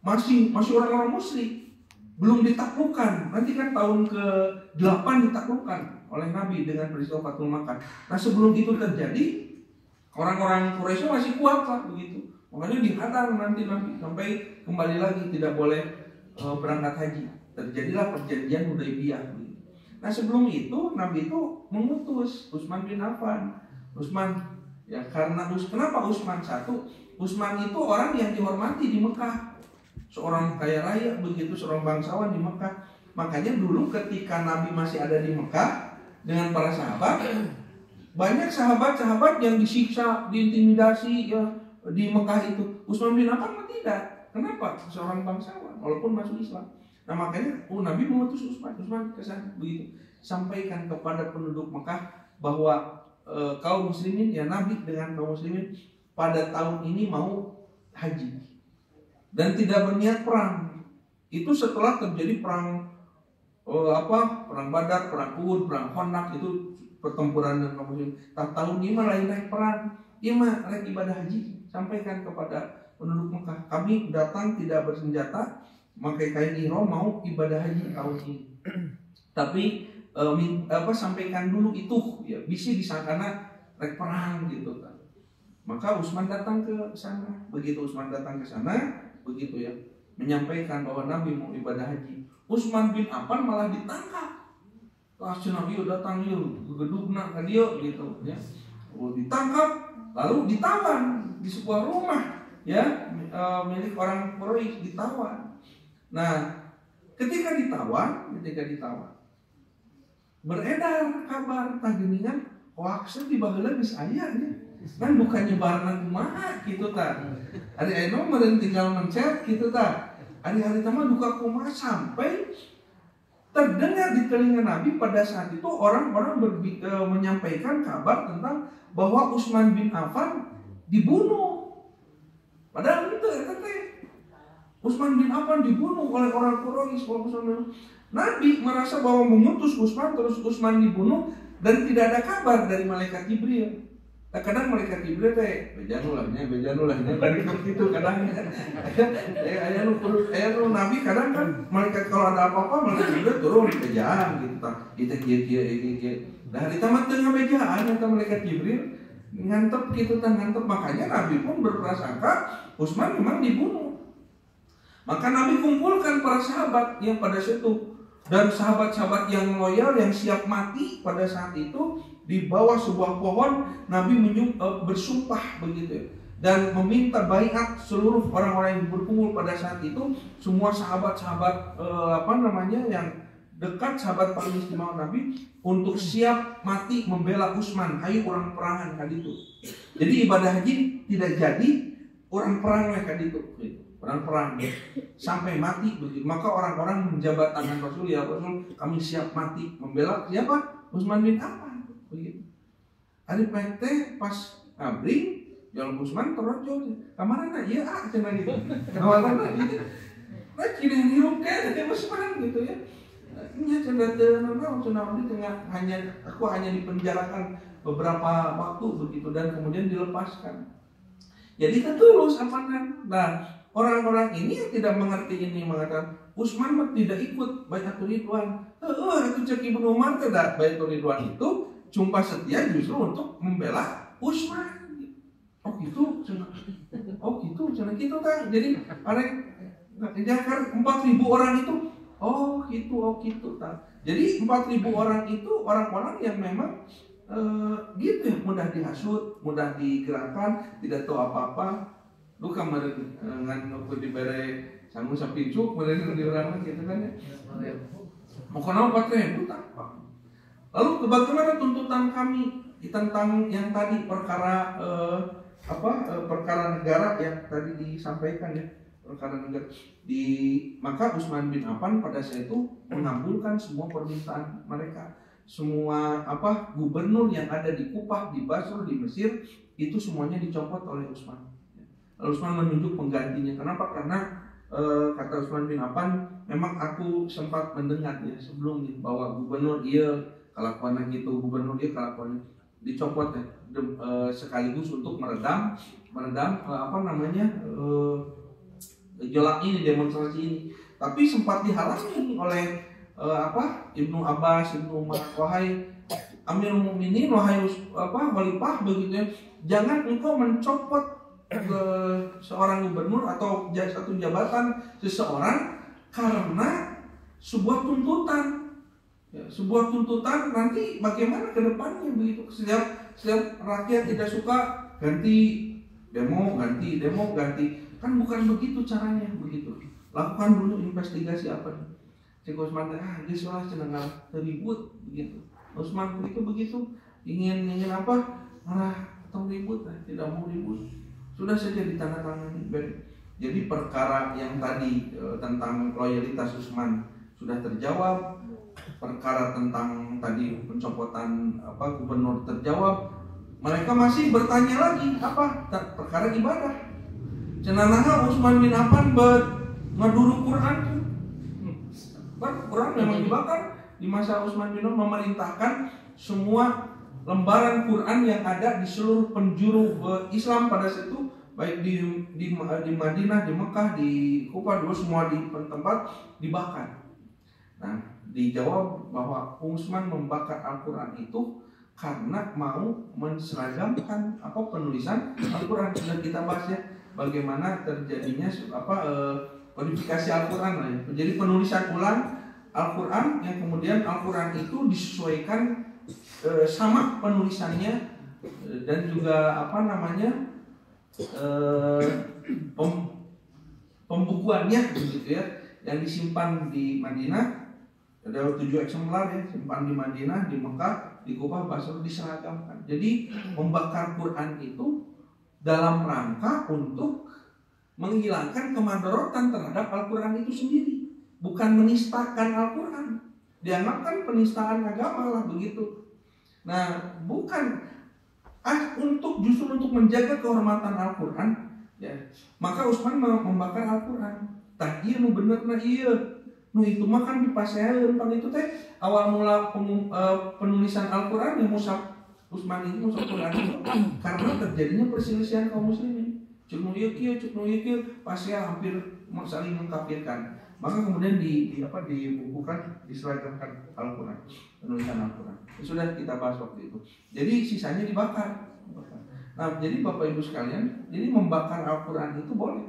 masih orang-orang musyrik, belum ditaklukkan. Nanti kan tahun ke-8 ditaklukkan oleh Nabi dengan peristiwa Fathul Makkah. Nah, sebelum itu terjadi, orang-orang Quraisy masih kuat lah begitu. Makanya dihadang nanti sampai kembali lagi tidak boleh berangkat haji. Terjadilah perjanjian Hudaybiyah. Nah, sebelum itu Nabi itu mengutus Utsman bin Affan. Utsman ya karena kenapa Utsman? Satu, Utsman itu orang yang dihormati di Mekah. Seorang kaya raya begitu, seorang bangsawan di Mekah. Makanya dulu ketika Nabi masih ada di Mekah dengan para sahabat, banyak sahabat-sahabat yang disiksa, diintimidasi ya di Mekah itu. Utsman bin Affan tidak. Kenapa? Seorang bangsawan walaupun masuk Islam. Nah, makanya Nabi mengutus Utsman ke sana begitu, sampaikan kepada penduduk Mekah bahwa kaum muslimin ya Nabi dengan kaum muslimin pada tahun ini mau haji dan tidak berniat perang. Itu setelah terjadi perang perang Badar, perang Uhud, perang Khandaq, itu pertempuran dengan kaum muslimin. Tahun ini malah naik perang, mah naik ibadah haji, sampaikan kepada penduduk Mekah, kami datang tidak bersenjata, pakai kain ihram mau ibadah haji tahun ini. Tapi sampaikan dulu itu ya bisa disangkana rek perang gitu kan. Maka Utsman datang ke sana. Begitu Utsman datang ke sana, begitu ya, menyampaikan bahwa Nabi mau ibadah haji. Utsman bin Affan malah ditangkap. Pas Nabi datang yuk ke gedungna ka dieu gitu ya. Ditangkap lalu ditawan di sebuah rumah ya milik orang Quraisy, ditawan. Nah, ketika ditawan, beredar kabar tageuningan hoax di baheula geus aya nya. Kan bukan nyebarna kumaha kitu tah. Ari aya meureun tinggal mencet kitu tah. Ari-ari teh mah duka kumaha sampai terdengar di telinga Nabi pada saat itu orang-orang menyampaikan kabar tentang bahwa Utsman bin Affan dibunuh. Padahal itu teh Utsman bin Affan dibunuh oleh orang Quraisy. Nabi merasa bahwa mengutus Utsman, terus Utsman dibunuh dan tidak ada kabar dari malaikat Jibril. Nah, kadang malaikat Jibril teh bejanulahnya dari itu kadang aya Nabi kadang kan malaikat kalau ada apa-apa malaikat Jibril turun bejaan gitu tah. Kita kieu. Nah, di tamat teu ngabejaan eta malaikat Jibril ngantep gitu tah ngantep, makanya Nabi pun berprasangka Utsman memang dibunuh. Maka Nabi kumpulkan para sahabat yang pada situ, dan sahabat-sahabat yang loyal yang siap mati pada saat itu di bawah sebuah pohon. Nabi bersumpah begitu dan meminta baiat seluruh orang-orang yang berkumpul pada saat itu, semua sahabat-sahabat yang dekat, sahabat paling istimewa Nabi, untuk siap mati membela Utsman. Ayo orang perangan kan itu. Jadi ibadah haji tidak jadi orang perang kan itu. Perang sampai mati begitu. Maka orang-orang menjabat tangan Rasul, ya Rasul kami siap mati membela siapa? Utsman bin Affan begitu. Ari teh pas ngabring jalan Utsman terojol kamarana ieu cenah gitu. Kamarana gitu. Nah kini hirup ke Utsman gitu ya. Nya cenah teu aku hanya dipenjarakan beberapa waktu begitu dan kemudian dilepaskan. Jadi ketulus amanah. Nah, orang-orang ini yang tidak mengerti ini mengatakan Utsman tidak ikut Baiatul Ridwan. Itu cek Ibnu Umar tidak. Baiatul Ridwan itu sumpah setia justru untuk membela Utsman. Oh gitu cenah gitu kan. Jadi ada Jakar 4.000 orang itu. Oh gitu kan. Jadi 4.000 orang itu orang-orang yang memang gitu ya, mudah dihasut, mudah digerakkan, tidak tahu apa-apa. Lu kemarin ngan dibere sanggup sapicuk meureun di urang gitu kan ya. Mau kenapa 4.000 tanpa. Lalu bagaimana tuntutan kami tentang yang tadi perkara perkara negara yang tadi disampaikan ya, perkara negara maka Utsman bin Affan pada saat itu mengabulkan semua permintaan mereka. Semua gubernur yang ada di Kufah, di Basra, di Mesir itu semuanya dicopot oleh Utsman. Lalu Utsman menunjuk penggantinya. Kenapa? Karena kata Utsman bin Affan, memang aku sempat mendengar ya sebelumnya bahwa gubernur dia kelakuannya gitu, gubernur dia kelakuannya dicopot ya, sekaligus untuk meredam gejolak ini, demonstrasi ini. Tapi sempat dihalangi oleh Ibnu Abbas, Ibnu Umar, wahai Amirul Mukminin, wahai khalifah begitu ya, jangan engkau mencopot seorang gubernur atau satu jabatan seseorang karena sebuah tuntutan. Ya, sebuah tuntutan nanti bagaimana ke depannya begitu. Setiap rakyat tidak suka ganti demo, ganti. Kan bukan begitu caranya begitu. Lakukan dulu investigasi apa nih. Cek Utsman dia salah cenah ribut begitu. Utsman begitu ingin tong ribut tidak mau ribut. Sudah saja ditandatangani. Jadi perkara yang tadi tentang loyalitas Utsman sudah terjawab. Perkara tentang tadi pencopotan gubernur terjawab. Mereka masih bertanya lagi perkara ibadah. Cenanaha Utsman bin Affan ngaduru Quran. Quran memang dibakar di masa Utsman bin Affan, memerintahkan semua lembaran Quran yang ada di seluruh penjuru Islam pada saat itu, baik di Madinah, di Mekah, di Kufah, semua di tempat dibakar. Nah, dijawab bahwa Utsman membakar Al-Quran itu karena mau menseragamkan penulisan Al-Quran. Sudah kita bahas ya, bagaimana terjadinya kodifikasi Al-Quran lah ya. Jadi penulisan ulang Al-Quran yang kemudian Al-Quran itu disesuaikan sama penulisannya dan juga pembukuannya begitu ya, yang disimpan di Madinah. Ada 7 eksemplar ya, simpan di Madinah, di Mekah, di Kufah, Basra, diseragamkan. Jadi membakar Quran itu dalam rangka untuk menghilangkan kemadharatan terhadap Al-Quran itu sendiri, bukan menistakan Al-Quran. Dianggapkan penistaan agama lah begitu. Nah, bukan justru untuk menjaga kehormatan Al-Quran ya. Maka Utsman membakar Al-Quran. Tah ieu nu bener na ieu. Nu itu mah kan dipaseheun pan itu teh awal mula penulisan Al-Quran yang mushaf Utsman itu, mushaf Quran itu karena terjadinya perselisihan kaum muslimin. Cuk nu ieu kieu pasea hampir saling mengkafirkan. Maka kemudian dibukukan, diseragamkan Al-Quran, penulisan Al-Quran. Sudah kita bahas waktu itu. Jadi sisanya dibakar. Nah, jadi Bapak Ibu sekalian, jadi membakar Al-Quran itu boleh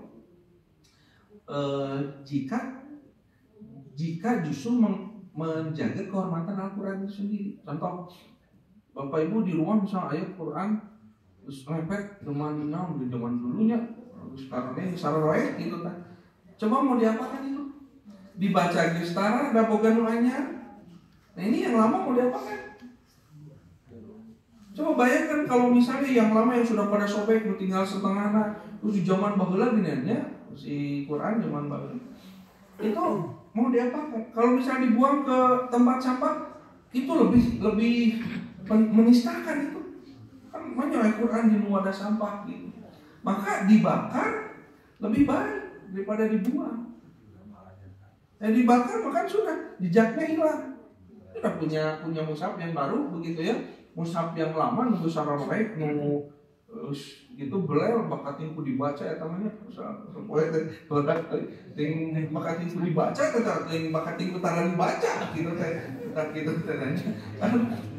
jika justru menjaga kehormatan Al-Quran itu sendiri. Contoh, Bapak Ibu di rumah misalnya ayat Quran terus lepet zaman dulunya, sekarang ini sarroe gitu kan. Coba mau diapakan itu? Dibaca gestara ada boga nu anyar. Nah, ini yang lama mau diapakan? Coba bayangkan kalau misalnya yang lama yang sudah pada sobek tinggal setengah terus di zaman baheula giniannya si Quran zaman baheula. Itu mau diapakan? Kalau misalnya dibuang ke tempat sampah itu lebih menistakan itu. Kan banyak Quran di wadah sampah gitu. Maka dibakar lebih baik daripada dibuang. Dibakar maka sudah jejaknya hilang. Sudah punya mushaf yang baru begitu ya. Mushaf yang lama nunggu sararek nunggu gitu belel bakatin ku dibaca ya tamanya poe teh ting bakatin ku dibaca teh ting bakatin ku taran baca gitu teh gitu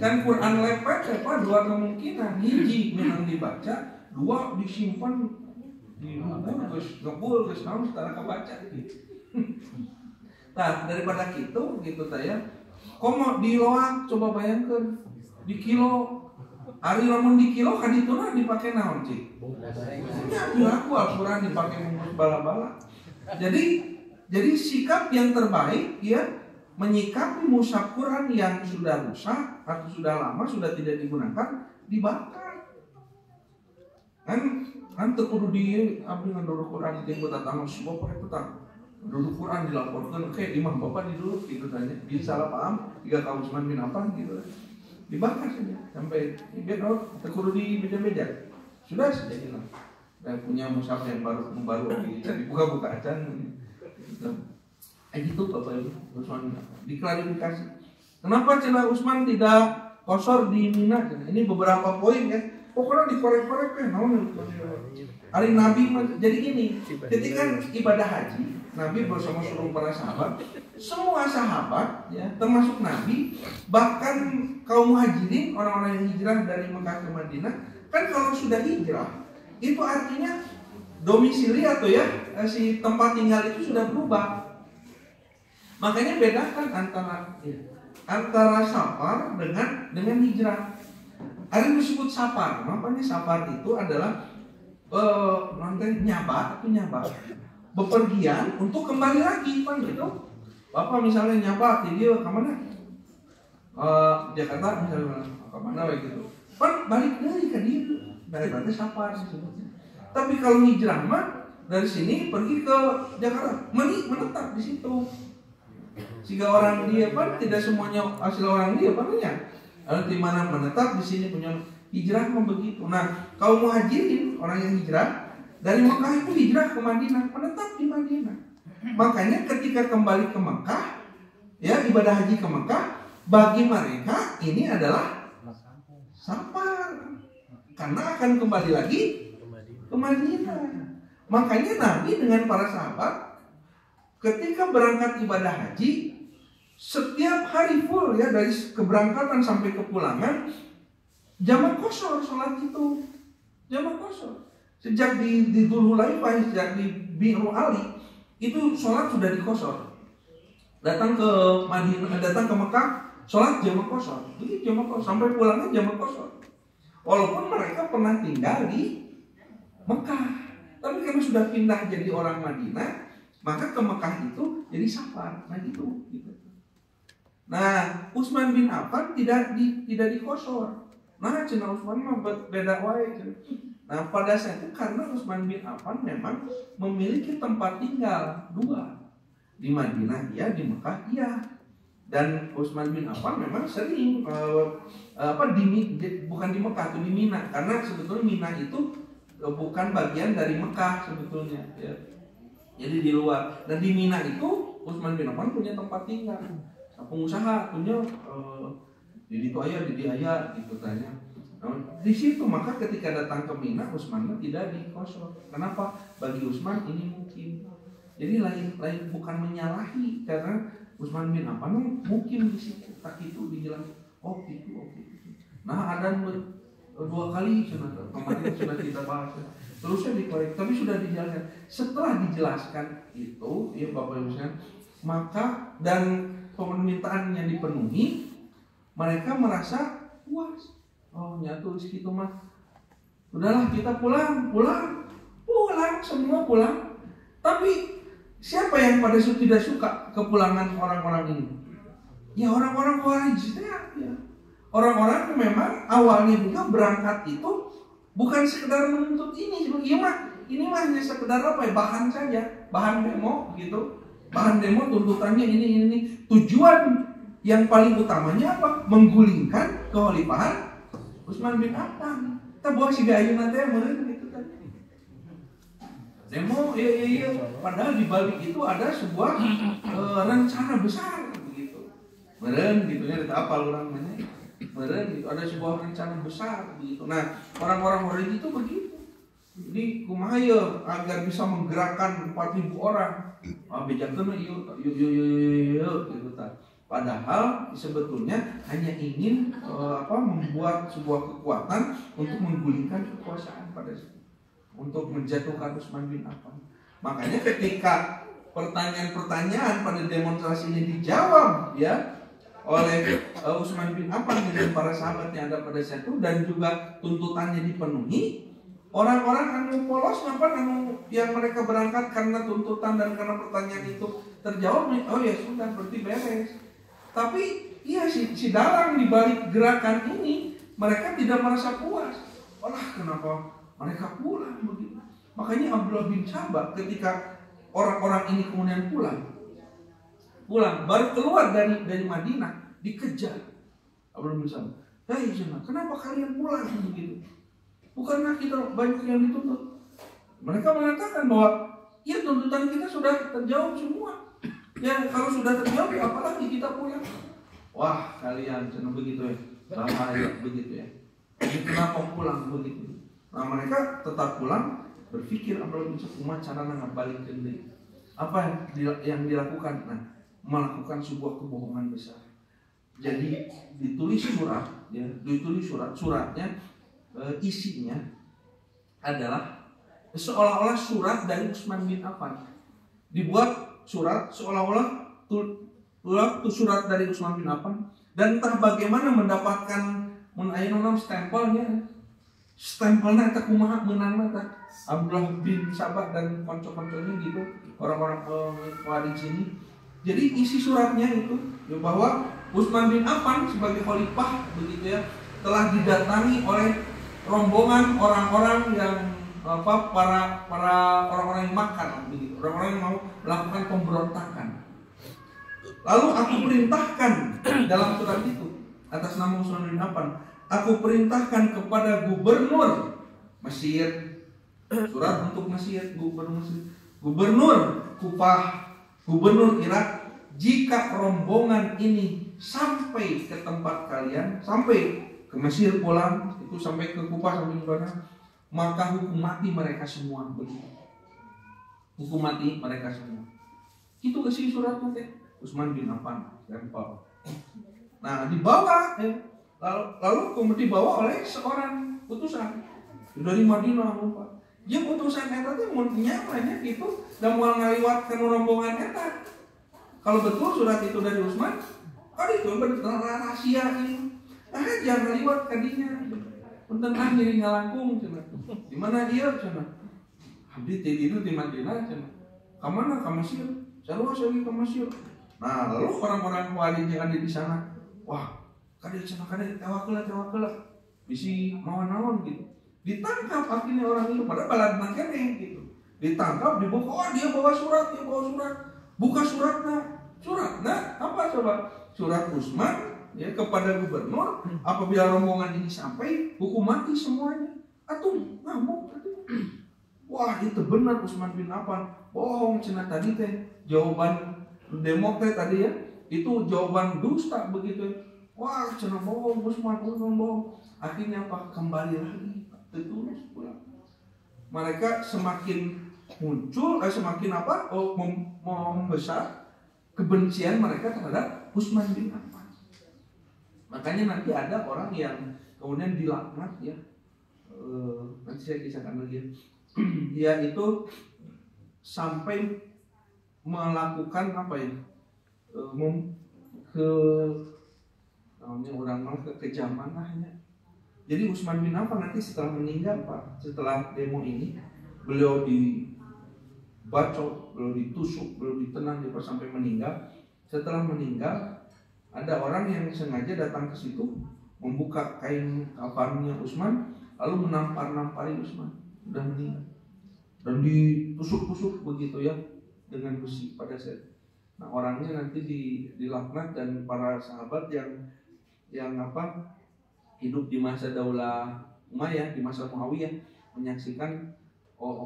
kan Quran lepet dua kemungkinan, hiji memang dibaca, dua disimpan di ngebul geus naon tara kabaca gitu. Nah, daripada gitu saya komo di loak coba bayangkeun di kilo hari lamun di kilo kan itu lah dipakai naon cik ya aku Al-Quran dipakai bungkus bala-bala. Jadi sikap yang terbaik ya menyikapi mushaf Quran yang sudah rusak atau sudah lama sudah tidak digunakan dibakar. kan kudu di abdi ngaduruk Quran di kota tamu semua pakai petang duduk Quran dilaporkan kayak imam bapak duduk gitu tanya jadi salah paham tiga kaum Utsman bin Affan gitu dibakar saja sampai biar kudu di beda-beda sudah saja hilang dan punya mushaf yang baru dibuka-buka acan gitu bapak ibu Utsman diklarifikasi kenapa cina Utsman tidak kosor di Mina ini beberapa poin ya pokoknya dikorek-korek kan hari Nabi jadi gini ketika ibadah haji Nabi bersama seluruh para sahabat semua sahabat ya termasuk Nabi bahkan kaum muhajirin orang-orang yang hijrah dari Mekah ke Madinah kan kalau sudah hijrah itu artinya domisili atau ya si tempat tinggal itu sudah berubah makanya bedakan antara safar dengan hijrah. Ada yang disebut safar. Makanya safar itu adalah nyaba bepergian untuk kembali lagi kan gitu. Bapak misalnya nyaba di dia kemana? Jakarta misalnya kemana gitu. Kan balik dari ke dia dari berarti safar disebutnya. Tapi kalau hijrah mah dari sini pergi ke Jakarta menetap di situ. Jika orang dia kan tidak semuanya asal orang dia makanya di mana menetap di sini punya hijrah begitu. Nah, kaum muhajirin orang yang hijrah dari Mekah itu hijrah ke Madinah, menetap di Madinah. Makanya ketika kembali ke Mekah, ya ibadah haji ke Mekah bagi mereka ini adalah safar, karena akan kembali lagi ke Madinah. Makanya Nabi dengan para sahabat ketika berangkat ibadah haji setiap hari full ya dari keberangkatan sampai kepulangan jamak kosor sholat itu jamak kosor sejak di Dzulhulaifah sejak di Bi'ru Ali itu sholat sudah dikosor datang ke Madinah datang ke Mekah sholat jamak kosor begitu jamak kosor sampai pulangnya jamak kosor walaupun mereka pernah tinggal di Mekah tapi karena sudah pindah jadi orang Madinah maka ke Mekah itu jadi safar nah gitu. Nah, Utsman bin Affan tidak dikosor. Nah, cina Utsman mah beda wae. Nah, pada saat itu karena Utsman bin Affan memang memiliki tempat tinggal dua. Di Madinah iya, di Mekah iya. Dan Utsman bin Affan memang sering bukan di Mekah, itu di Mina karena sebetulnya Mina itu bukan bagian dari Mekah sebetulnya ya. Jadi di luar. Dan di Mina itu Utsman bin Affan punya tempat tinggal. Pengusaha punya di ayah gitu tanya. Nah, di situ maka ketika datang ke Mina Utsman tidak dikosor. Kenapa? Bagi Utsman ini mungkin. Jadi lain bukan menyalahi karena Utsman bin Affan mungkin di situ tak itu dijelaskan. Oh gitu. Nah ada dua kali kemarin sudah kita bahas. Terusnya dikorek, tapi sudah dijelaskan. Setelah dijelaskan itu, ya Bapak Ibu sekalian, maka dan permintaan yang dipenuhi, mereka merasa puas. Oh nyatu segitu mah, udahlah kita pulang, semua pulang. Tapi siapa yang pada tidak suka kepulangan orang-orang ini? Ya orang-orang Khawarij ya. Orang-orang memang awalnya juga berangkat itu bukan sekedar menuntut ini mah hanya sekedar apa ya bahan saja, bahan demo gitu. Bahan demo tuntutannya ini tujuan yang paling utamanya apa? Menggulingkan kekhalifahan Utsman bin Affan. Kita bawa si gayu nanti meureun gitu kan. Demo iya padahal di balik itu ada sebuah rencana besar begitu. Meureun gitu nya eta apal urang mah meureun gitu ada sebuah rencana besar begitu. Nah, orang-orang Khawarij itu begitu. Jadi kumaha ya agar bisa menggerakkan 4.000 orang. Bejakeun yuk gitu ta. Padahal sebetulnya hanya ingin membuat sebuah kekuatan untuk menggulingkan kekuasaan pada situ. Untuk menjatuhkan Utsman bin Affan. Makanya ketika pertanyaan-pertanyaan pada demonstrasi ini dijawab ya oleh Utsman bin Affan dengan para sahabat yang ada pada saat itu dan juga tuntutannya dipenuhi, orang-orang anu polos yang mereka berangkat karena tuntutan dan karena pertanyaan itu terjawab, oh ya sudah berarti beres. Tapi iya si dalang di balik gerakan ini mereka tidak merasa puas. Kenapa mereka pulang begitu. Makanya Abdullah bin Sabah ketika orang-orang ini kemudian pulang baru keluar dari Madinah, dikejar Abdullah bin Sabah. Hei jemaah, kenapa kalian pulang begitu? Bukankah kita banyak yang dituntut? Mereka mengatakan bahwa ya tuntutan kita sudah terjawab semua. Ya kalau sudah terjawab, apalagi kita pulang? Wah kalian jangan begitu ya, bahaya begitu ya. Jadi kenapa pulang begitu? Nah mereka tetap pulang, berpikir Abdullah bin Sabah cara balik ke Indonesia. Apa yang dilakukan? Nah, melakukan sebuah kebohongan besar. Jadi ditulis surat, ya, suratnya isinya adalah seolah-olah surat dari Utsman bin Affan. Dibuat surat seolah-olah surat dari Utsman bin Affan, dan entah bagaimana mendapatkan stempelnya tak kumaha menang tak Abdullah bin Sabah dan konco-konconya gitu, orang-orang Khawarij sini. Jadi isi suratnya itu bahwa Utsman bin Affan sebagai khalifah begitu ya, telah didatangi oleh rombongan orang-orang yang para orang-orang yang makar begitu, orang-orang yang mau melakukan pemberontakan. Lalu aku perintahkan dalam surat itu atas nama Utsman bin Affan, aku perintahkan kepada gubernur Mesir, surat untuk Mesir, gubernur Kufah, gubernur Irak, jika rombongan ini sampai ke tempat kalian, sampai ke Mesir pulang, itu sampai ke Kufah sampai ke mana, maka hukum mati mereka semua begitu. Hukum mati mereka semua. Itu isi suratnya Utsman bin Affan stempel. Nah dibawa lalu kemudian dibawa oleh seorang utusan dari Madinah lupa. Dia utusan eta teh mun nyamanya gitu dan mau ngaliwatkeun rombongan eta. Kalau betul surat itu dari Utsman, itu benar rahasia ini. Jangan ngaliwat kadinya. Punten nyeri ngalangkung cenah. Di mana dia cenah? Abdi tidur di Madinah cenah. Ka mana? Ka Mesir. Sarua lagi ke Mesir. Nah, lalu orang-orang Khawarij yang ada di sana, wah, kadang tewakela, bisi naon gitu. Ditangkap akhirnya orang itu, padahal balad nangkene gitu. Ditangkap, dibuka, dia bawa surat. Buka suratnya apa coba? Surat Utsman ya kepada gubernur, apabila rombongan ini sampai, hukum mati semuanya. Atuh ngamuk atuh. Wah, itu benar Utsman bin Affan. Bohong cenah tadi teh. Jawaban demo teh tadi ya, itu jawaban dusta begitu. Wah, cenah bohong Utsman bohong. Akhirnya apa? Kembali lagi. Tertulis pulang. Mereka semakin muncul, semakin apa? Membesar kebencian mereka terhadap Utsman bin Affan. Makanya nanti ada orang yang kemudian dilaknat ya. Nanti saya kisahkan lagi. Dia itu sampai melakukan apa ya? Kekejaman lahnya. Jadi Utsman bin Affan nanti setelah meninggal Pak, setelah demo ini beliau dibacok, beliau ditusuk, beliau ditenang sampai meninggal. Setelah meninggal ada orang yang sengaja datang ke situ membuka kain kafannya Utsman lalu menampar-nampari Utsman udah meninggal dan ditusuk-tusuk begitu ya dengan besi pada saat. Nah orangnya nanti dilaknat dan para sahabat yang apa hidup di masa Daulah Umayyah, di masa Muawiyah menyaksikan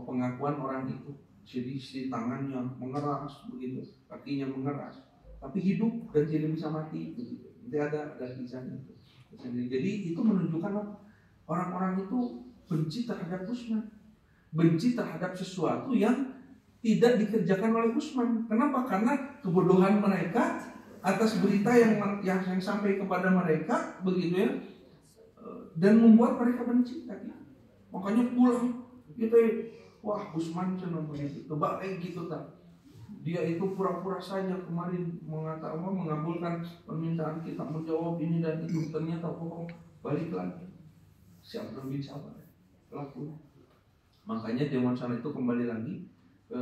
pengakuan orang itu. Jadi si tangannya mengeras begitu, kakinya mengeras, tapi hidup dan tidak bisa mati begitu. Nanti ada kisahnya itu. Jadi itu menunjukkan orang-orang itu benci terhadap Utsman, benci terhadap sesuatu yang tidak dikerjakan oleh Utsman. Kenapa? Karena kebodohan mereka atas berita yang sampai kepada mereka begitu ya, dan membuat mereka benci tadi. Makanya pulang gitu ya, wah Utsman cenah begitu, coba gitu tak. Dia itu pura-pura saja kemarin mengabulkan permintaan kita, menjawab ini dan itu, ternyata bohong, balik lagi. Siapa lebih sabar pelakunya. Makanya demonstran itu kembali lagi ke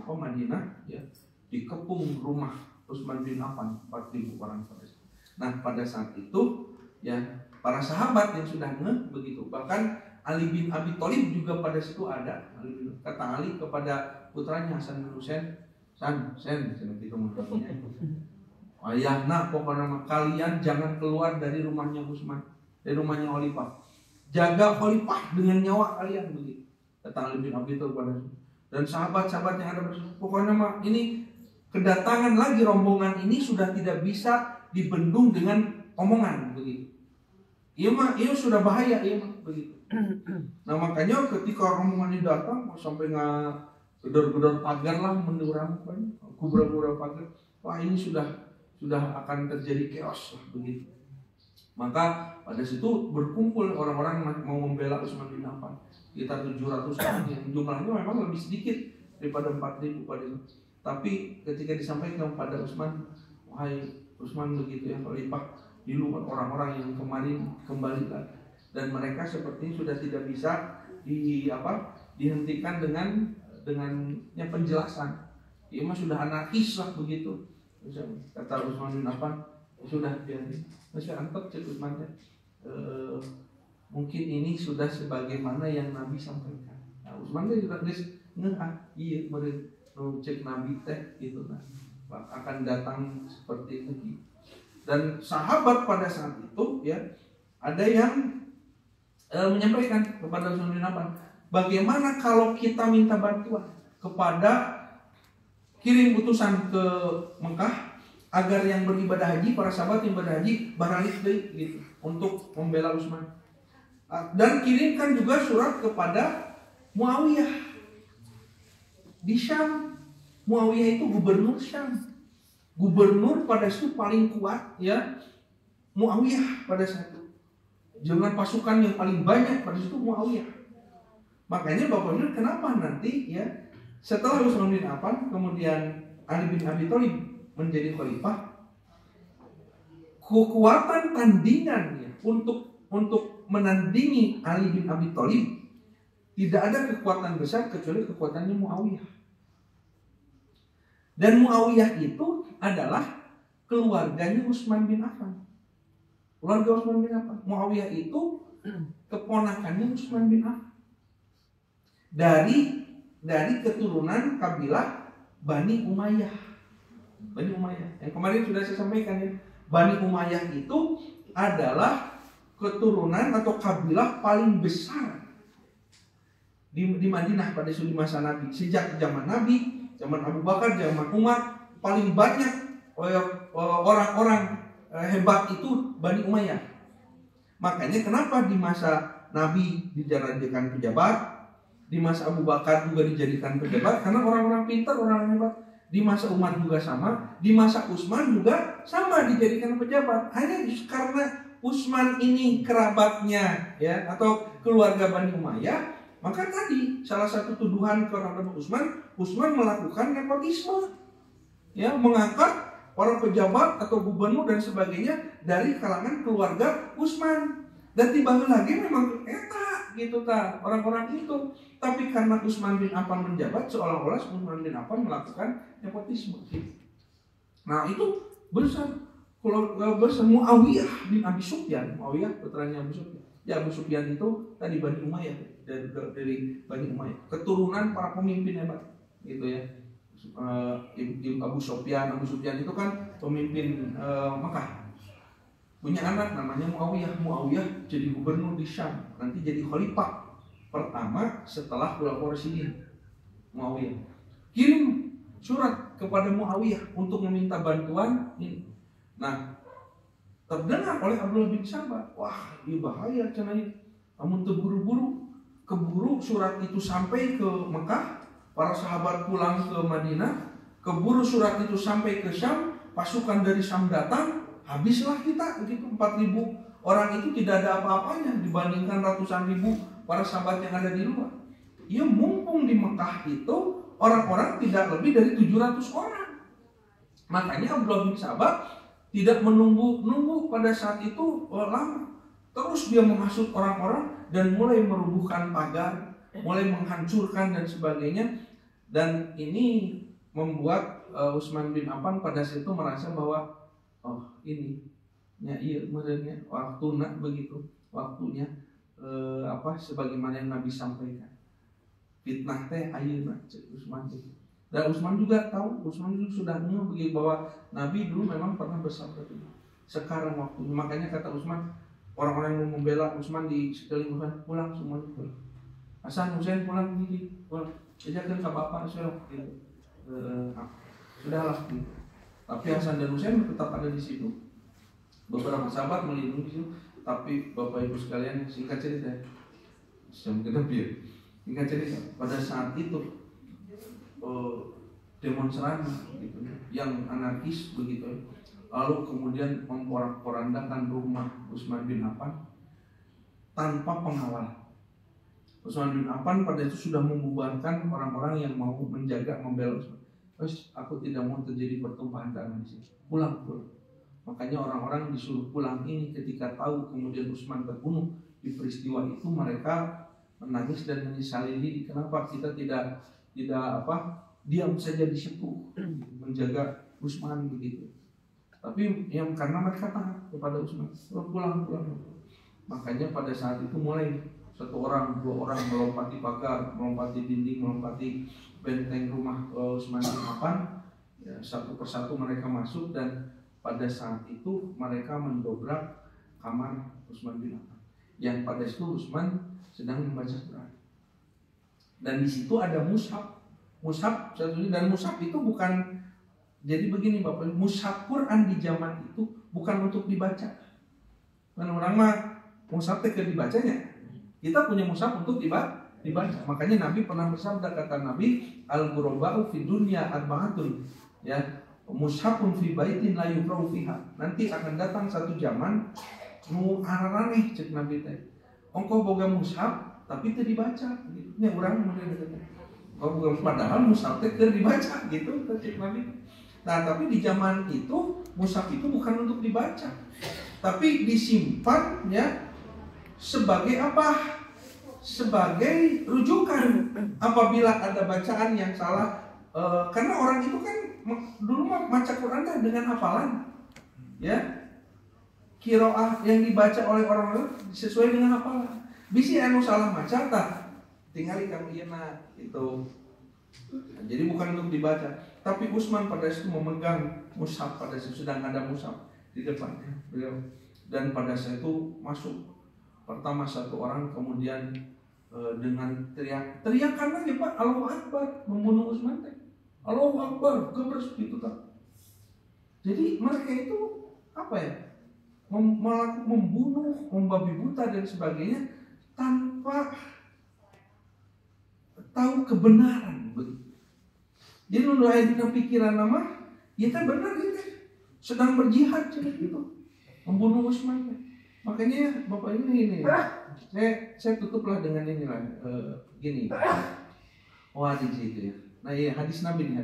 Madinah ya, dikepung rumah Utsman bin Affan 4.000 orang. Nah pada saat itu ya para sahabat yang sudah begitu, bahkan Ali bin Abi Thalib juga pada situ ada. Kata Ali kepada putranya Hasan bin Husain, Sen, itu mungkinnya. Ayahna pokoknya kalian jangan keluar dari rumahnya Utsman, dari rumahnya Khalifah. Jaga Khalifah dengan nyawa kalian begitu. Kata Ali bin Abi Thalib pada situ. Dan sahabat-sahabat yang ada bersama, pokoknya ini kedatangan lagi rombongan ini sudah tidak bisa dibendung dengan omongan begitu. Iya sudah bahaya begitu. Nah makanya ketika rombongan ini datang sampai nggak gedor-gedor pagar lah, mendurang kubur-kubur pagar, wah ini sudah akan terjadi chaos lah begitu. Maka pada situ berkumpul orang-orang yang mau membela Utsman bin Affan. Kita 700 orang, yang jumlahnya memang lebih sedikit daripada 4.000 pada itu. Tapi ketika disampaikan kepada Utsman, wahai Utsman begitu ya Khalifah, di luar orang-orang yang kemarin kembali lagi, dan mereka sepertinya sudah tidak bisa dihentikan dengannya penjelasan. Ia mah sudah anarkis lah begitu. Kata Utsman bin Affan, sudah dia masih antek cek Utsman mungkin ini sudah sebagaimana yang Nabi sampaikan. Nah, Utsman itu juga iya meureun cek Nabi teh gitu nah. Akan datang seperti itu. Dan sahabat pada saat itu ya ada yang menyampaikan kepada Utsman bin Affan, bagaimana kalau kita minta bantuan kepada kirim utusan ke Mekah agar yang beribadah haji, para sahabat yang beribadah haji balik deh gitu untuk membela Utsman. Dan kirimkan juga surat kepada Muawiyah di Syam. Muawiyah itu gubernur Syam. Gubernur pada itu paling kuat ya Muawiyah pada saat itu. Jumlah pasukan yang paling banyak pada itu Muawiyah. Makanya Bapak Ibu kenapa nanti ya setelah Utsman bin Affan kemudian Ali bin Abi Thalib menjadi khalifah, kekuatan tandingannya untuk menandingi Ali bin Abi Thalib tidak ada kekuatan besar kecuali kekuatannya Muawiyah. Dan Muawiyah itu adalah keluarganya Utsman bin Affan. Keluarga Utsman bin Affan. Muawiyah itu keponakannya Utsman bin Affan. Dari keturunan kabilah Bani Umayyah. Bani Umayyah. Yang kemarin sudah saya sampaikan ya. Bani Umayyah itu adalah keturunan atau kabilah paling besar di Madinah pada di masa Nabi. Sejak zaman Nabi, zaman Abu Bakar, zaman Umar, paling banyak orang-orang hebat itu Bani Umayyah. Makanya kenapa di masa Nabi dijadikan pejabat, di masa Abu Bakar juga dijadikan pejabat, karena orang-orang pintar, orang hebat. Di masa Umar juga sama, di masa Utsman juga sama dijadikan pejabat. Hanya karena Utsman ini kerabatnya ya atau keluarga Bani Umayyah, maka tadi salah satu tuduhan terhadap Utsman melakukan nepotisme. Ya, mengangkat para pejabat atau gubernur dan sebagainya dari kalangan keluarga Utsman. Dan tiba lagi memang gitu orang-orang itu. Tapi karena Utsman bin Affan menjabat, seolah-olah Utsman bin Affan melakukan nepotisme. Nah, itu besar. Kalau besar Muawiyah bin Abi Sufyan, Muawiyah putranya Abu Sufyan. Ya Abu Sufyan itu tadi Bani Umayyah, dari Bani Umayyah, keturunan para pemimpin hebat, gitu ya. Abu Sufyan itu kan pemimpin Mekah. Punya anak namanya Muawiyah. Muawiyah jadi gubernur di Syam, nanti jadi khalifah pertama setelah Khulafaur Rasyidin. Muawiyah kirim surat kepada Muawiyah untuk meminta bantuan ini. Nah, terdengar oleh Abdullah bin Sabah, wah ini bahaya cenah. Namun keburu surat itu sampai ke Mekah, para sahabat pulang ke Madinah, keburu surat itu sampai ke Syam, pasukan dari Syam datang, habislah kita begitu. 4.000 orang itu tidak ada apa-apanya dibandingkan ratusan ribu para sahabat yang ada di luar. Ya mumpung di Mekah itu orang-orang tidak lebih dari 700 orang. Makanya Abdullah bin Sabah tidak menunggu pada saat itu lama. Terus dia menghasut orang-orang dan mulai merubuhkan pagar, mulai menghancurkan dan sebagainya. Dan ini membuat Utsman bin Affan pada saat itu merasa bahwa ini iya merenya waktunya begitu, waktunya sebagaimana yang Nabi sampaikan. Fitnah teh ayeuna cek Utsman teh. Dan Utsman juga tahu, Utsman juga sudah ngeh bahwa Nabi dulu memang pernah bersabda itu. Sekarang waktunya, makanya kata Utsman, orang-orang yang mau membela Utsman di sekeliling Utsman, pulang semuanya pulang. Hasan Husain pulang gini, pulang. Ajakan ke bapak sudah gitu. Sudahlah gitu. Tapi Hasan dan Husain tetap ada di situ. Beberapa sahabat melindungi di situ, tapi Bapak Ibu sekalian, singkat cerita, singkat cerita, pada saat itu demonstran gitu, yang anarkis begitu, lalu kemudian memporak-porandakan rumah Utsman bin Affan tanpa pengawal. Utsman bin Affan pada itu sudah membubarkan orang-orang yang mau menjaga membela Utsman. Terus aku tidak mau terjadi pertumpahan darah di sini. Pulang. Makanya orang-orang disuruh pulang ini ketika tahu kemudian Utsman terbunuh di peristiwa itu, mereka menangis dan menyesali diri. Kenapa kita tidak diam saja di situ menjaga Utsman begitu. Tapi yang karena mereka taat kepada Utsman, pulang. Makanya pada saat itu mulai 1 orang, 2 orang melompati pagar, melompati dinding, melompati benteng rumah Utsman bin Affan. Ya, satu persatu mereka masuk dan pada saat itu mereka mendobrak kamar Utsman bin Affan. Yang pada itu Utsman sedang membaca Quran. Dan di situ ada mushaf satunya, dan mushaf itu bukan, jadi begini Bapak, mushaf Quran di zaman itu bukan untuk dibaca. Kan orang mah mushaf teh dibacanya. Kita punya mushaf untuk dibaca. Makanya Nabi pernah bersabda, kata Nabi, al-ghuraba'u fi dunya arba'atun. Ya, mushafun fi baitin la yuqra'u fiha. Nanti akan datang satu zaman nu araraneh cek Nabi teh. Engkau boga mushaf tapi teu dibaca gitu. Nya urang meureun teh. Oh, bukan, padahal mushaf teh keur dibaca gitu cek Nabi. Nah, tapi di zaman itu mushaf itu bukan untuk dibaca, tapi disimpan ya sebagai apa? Sebagai rujukan apabila ada bacaan yang salah. Karena orang itu kan dulu mah baca Quran kan dengan hafalan, ya, qiraah yang dibaca oleh orang-orang sesuai dengan hafalan. Bisi anu salah maca tah tinggali kami ieuna itu. Nah, jadi bukan untuk dibaca, tapi Utsman pada itu memegang mushaf, pada itu sedang ada mushaf di depannya beliau, dan pada saat itu masuk pertama 1 orang, kemudian dengan teriakan aja Pak, Allahu Akbar, membunuh Utsman teh. Allahu Akbar, gebres gitu kan. Jadi mereka itu apa ya? Membunuh, membabi buta dan sebagainya tanpa tahu kebenaran begitu. Jadi lu ada di pikiran nama, ya kan benar gitu. Sedang berjihad gitu. Membunuh Utsman. Makanya Bapak ini saya tutuplah dengan inilah gini. Oh, hadis itu ya. Nah, iya, hadis Nabi.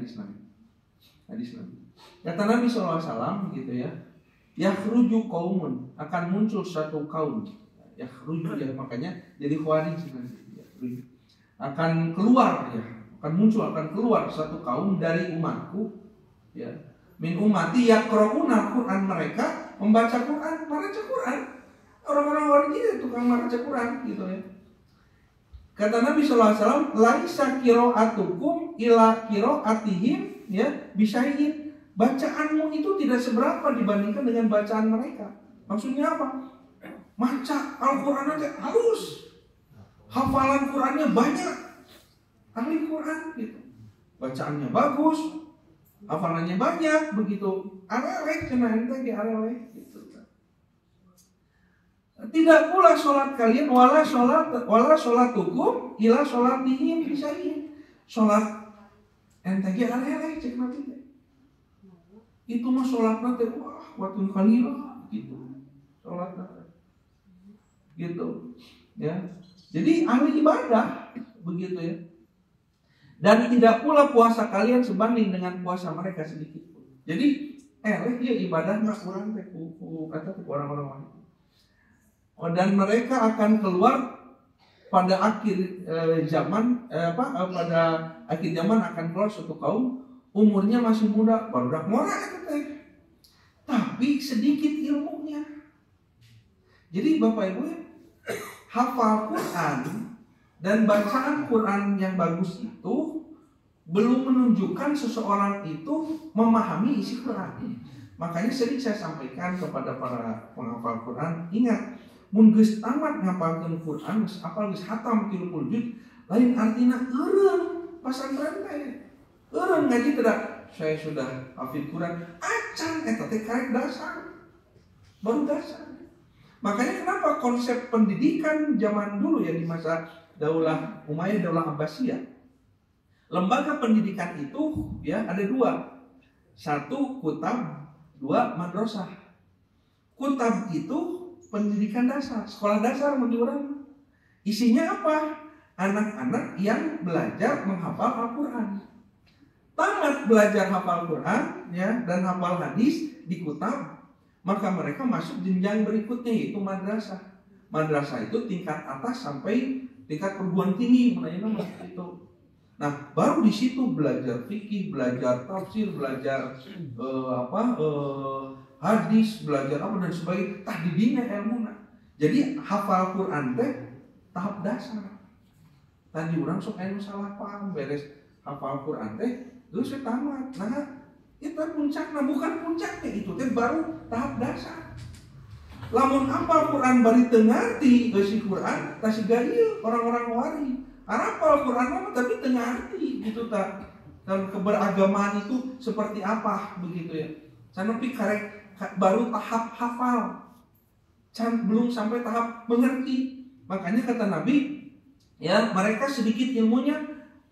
Kata Nabi SAW gitu ya. Yakhruju qaumun, akan muncul satu kaum. Yakhruju ya, makanya jadi khawarij nanti. Akan keluar ya, akan keluar satu kaum dari umatku ya. Min ummati yaqra'una Quran, mereka membaca Quran, orang-orang khawarij itu tukang membaca Quran gitu ya. Kata Nabi SAW, laisa qira'atukum ila qira'atihim ya bisyai'in. Bacaanmu itu tidak seberapa dibandingkan dengan bacaan mereka. Maksudnya apa? Baca Al-Quran aja harus, hafalan Qurannya banyak, ahli Quran gitu. Bacaannya bagus, hafalannya banyak, begitu. Areleh cenah ente areleh gitu. Tidak pula sholat kalian wala sholatukum ila sholatihim bisyai'in. Sholat ente areleh cek Nabi. Itu mah sholatnya teh waktu kalilah gitu. Sholatnya gitu ya. Jadi ahli ibadah begitu ya. Dan tidak pula puasa kalian sebanding dengan puasa mereka sedikit pun. Jadi dia ibadahna kurang teh kata orang-orang wanita. Dan mereka akan keluar pada akhir zaman pada akhir zaman akan keluar suatu kaum umurnya masih muda, barudak ngora teh. Tapi sedikit ilmunya. Jadi Bapak Ibu ya, hafal Quran dan bacaan Quran yang bagus itu belum menunjukkan seseorang itu memahami isi Quran. Makanya sering saya sampaikan kepada para penghafal Quran, ingat, mun geus tamat ngapalkeun Quran, geus apal geus hatam 30 juz, lain artina eureum pasantren teh. Eureum ngaji tidak, saya sudah hafid Quran, acan eta teh karek dasar. Baru dasar. Makanya kenapa konsep pendidikan zaman dulu ya di masa Daulah Umayyah, Daulah Abbasiyah, lembaga pendidikan itu ya ada dua. Satu kutab, dua madrasah. Kutab itu pendidikan dasar, sekolah dasar menurut orang. Isinya apa? Anak-anak yang belajar menghafal Al-Quran. Tamat belajar hafal Quran ya dan hafal hadis di kutab, maka mereka masuk jenjang berikutnya yaitu madrasah. Madrasah itu tingkat atas sampai tingkat perguruan tinggi menanya itu. Nah, baru di situ belajar fikih, belajar tafsir, belajar hadis, belajar apa dan sebagainya. Tah didinya ilmu. Jadi hafal Quran teh tahap dasar. Tadi orang sok anu salah paham beres hafal Quran teh, terus tamat. Nah, itu puncaknya, bukan puncaknya, itu teh baru tahap dasar. Lamun apal Quran bari teu ngarti isi Quran, tah siga ieu orang-orang wari. Arapal Quran mah tapi teu ngarti gitu tak. Dan keberagamaan itu seperti apa begitu ya. Sanepi karek baru tahap hafal. Belum sampai tahap mengerti. Makanya kata Nabi, ya mereka sedikit ilmunya,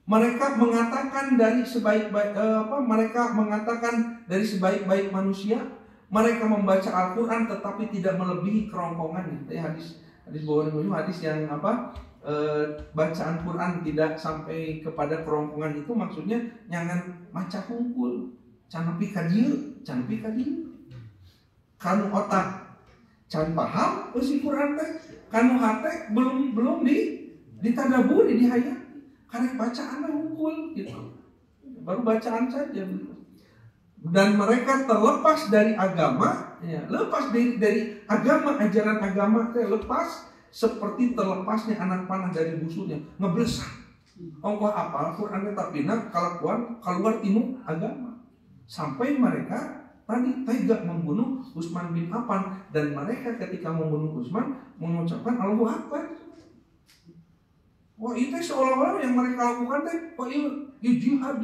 mereka mengatakan dari sebaik-baik mereka mengatakan dari sebaik-baik manusia, mereka membaca Al-Quran tetapi tidak melebihi kerongkongan. Ya, hadis bawaan hadis yang bacaan Quran tidak sampai kepada kerongkongan itu maksudnya jangan maca hungkul, can nepi ka dieu, can nepi ka dieu. Kanu otak can paham isi Quran teh, kanu hate belum ditadaburi, dihayati. Karena bacaannya hungkul gitu. Baru bacaan saja. Dan mereka terlepas dari agama, ya, lepas dari agama, ajaran agama, lepas seperti terlepasnya anak panah dari busuknya, ngeblesah. Ongkoh apal Quran tapi keluar tinu agama. Sampai mereka tadi tega membunuh Utsman bin Affan, dan mereka ketika membunuh Utsman mengucapkan Allahu Akbar. Wah, itu seolah-olah yang mereka lakukan teh, wah itu jihad,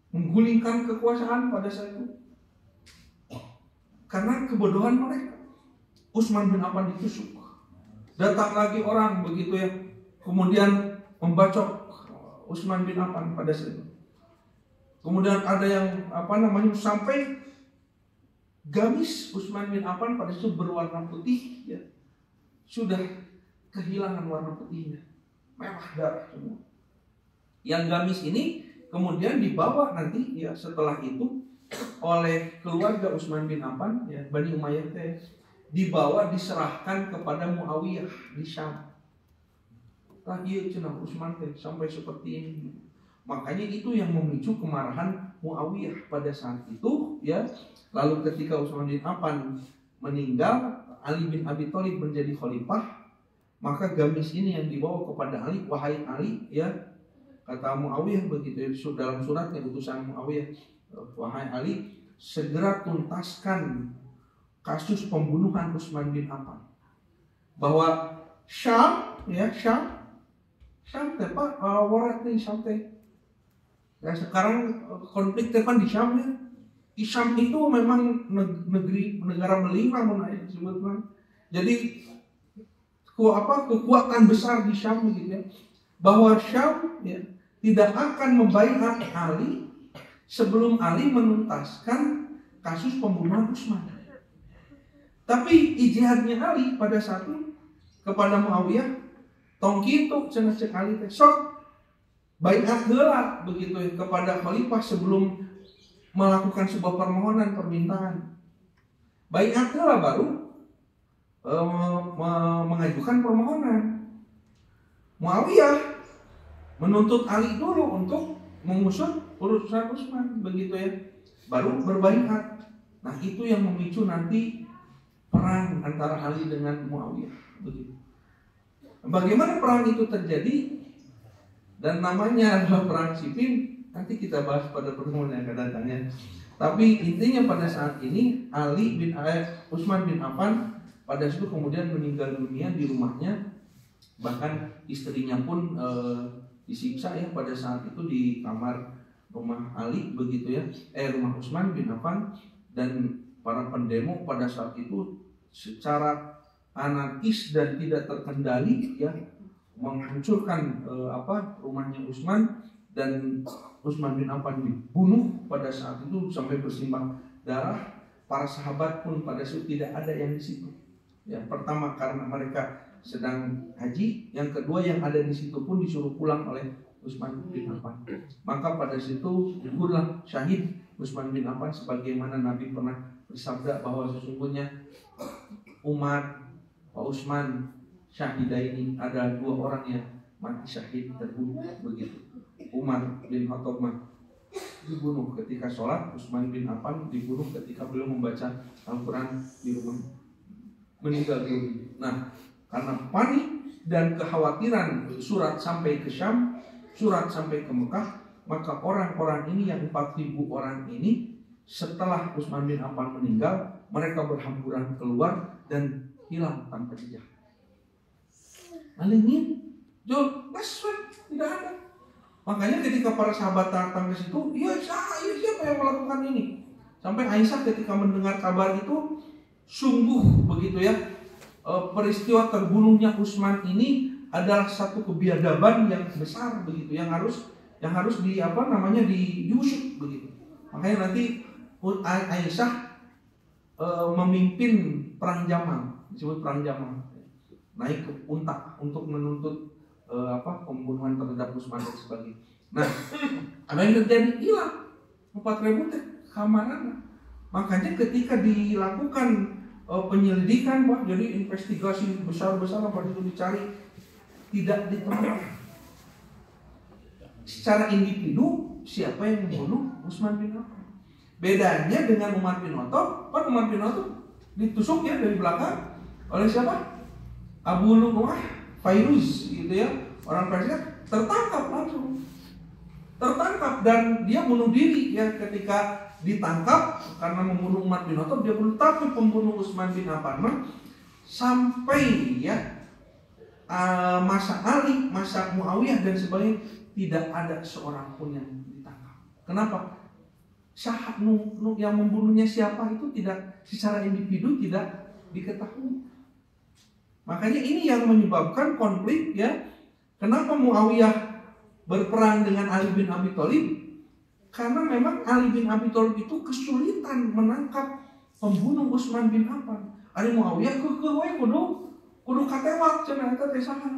menggulingkan kekuasaan pada saat itu. Karena kebodohan mereka. Utsman bin Affan ditusuk. Datang lagi orang begitu ya, kemudian membacok Utsman bin Affan pada saat itu. Kemudian ada yang sampai gamis Utsman bin Affan pada saat itu berwarna putih ya. Sudah kehilangan warna putihnya. Mewah darah semua. Yang gamis ini kemudian dibawa nanti ya setelah itu oleh keluarga Utsman bin Affan ya, Bani Umayyah teh, dibawa diserahkan kepada Muawiyah di Syam. Lagi cenah Utsman teh sampai seperti ini. Makanya itu yang memicu kemarahan Muawiyah pada saat itu ya. Lalu ketika Utsman bin Affan meninggal, Ali bin Abi Thalib menjadi khalifah, maka gamis ini yang dibawa kepada Ali, wahai Ali ya, kata Muawiyah begitu dalam suratnya utusan Muawiyah, wahai Ali, segera tuntaskan kasus pembunuhan Utsman bin Affan. Bahwa Syam teh Pak, warat nih Syam teh. Dan sekarang konflik teh kan di Syam ya. Di Syam itu memang negara melingkar menurut disebutkan. Jadi kekuatan besar di Syam gitu ya. Bahwa Syam ya tidak akan membaiat Ali sebelum Ali menuntaskan kasus pembunuhan Utsman. Tapi ijtihadnya Ali pada saat itu kepada Muawiyah, tong kitu cenah cek Ali teh sok baiat heula begitu ya kepada khalifah sebelum melakukan sebuah permintaan. Baiat heula baru mengajukan permohonan. Muawiyah menuntut Ali dulu untuk mengusut urusan Utsman begitu ya. Baru berbaiat. Nah, itu yang memicu nanti perang antara Ali dengan Muawiyah begitu. Bagaimana perang itu terjadi dan namanya adalah perang Siffin, nanti kita bahas pada pertemuan yang akan datang ya. Tapi intinya pada saat ini Utsman bin Affan pada situ kemudian meninggal dunia di rumahnya, bahkan istrinya pun disiksa ya pada saat itu di kamar rumah Ali begitu ya, rumah Utsman bin Affan. Dan para pendemo pada saat itu secara anarkis dan tidak terkendali ya menghancurkan rumahnya Utsman, dan Utsman bin Affan dibunuh pada saat itu sampai bersimbah darah. Para sahabat pun pada saat itu tidak ada yang di situ. Ya, pertama karena mereka sedang haji, yang kedua yang ada di situ pun disuruh pulang oleh Utsman bin Affan. Maka pada situ gugurlah syahid Utsman bin Affan, sebagaimana Nabi pernah bersabda bahwa sesungguhnya umat Pak Utsman syahidaini, ada 2 orang yang mati syahid terbunuh begitu. Umar bin Khattab dibunuh ketika sholat, Utsman bin Affan dibunuh ketika beliau membaca Al-Quran di rumah, meninggal dunia. Nah, karena panik dan kekhawatiran surat sampai ke Syam, surat sampai ke Mekah, maka orang-orang ini yang 4.000 orang ini setelah Utsman bin Affan meninggal, mereka berhamburan keluar dan hilang tanpa jejak. Malingin, Jol, tidak ada. Makanya ketika para sahabat datang ke situ, iya siapa yang melakukan ini? Sampai Aisyah ketika mendengar kabar itu, sungguh begitu ya, peristiwa terbunuhnya Utsman ini adalah satu kebiadaban yang besar begitu, yang harus diusut begitu. Makanya nanti Aisyah memimpin perang Jamal, disebut perang Jamal, naik ke unta untuk menuntut pembunuhan terhadap Utsman dan sebagainya. Nah, apa yang terjadi? Hilang 4.000 kamaran. Makanya ketika dilakukan penyelidikan, jadi investigasi besar-besaran pada itu dicari, tidak ditemukan secara individu siapa yang membunuh Utsman bin Affan. Bedanya dengan Umar bin Khattab, Umar bin Khattab ditusuk ya dari belakang oleh siapa? Abu Lu'lu'ah Fairuz gitu ya, orang Persia, tertangkap langsung. Tertangkap dan dia bunuh diri ya ketika ditangkap karena membunuh Umar bin Khattab, dia bunuh. Tapi pembunuh Utsman bin Affan sampai ya masa Ali, masa Muawiyah dan sebagainya, tidak ada seorang pun yang ditangkap. Kenapa? Yang membunuhnya siapa itu tidak secara individu tidak diketahui. Makanya ini yang menyebabkan konflik ya. Kenapa Muawiyah berperang dengan Ali bin Abi Thalib? Karena memang Ali bin Abi Thalib itu kesulitan menangkap pembunuh Utsman bin Affan. Ali Muawiyah kudu katewak cenah eta teh saha.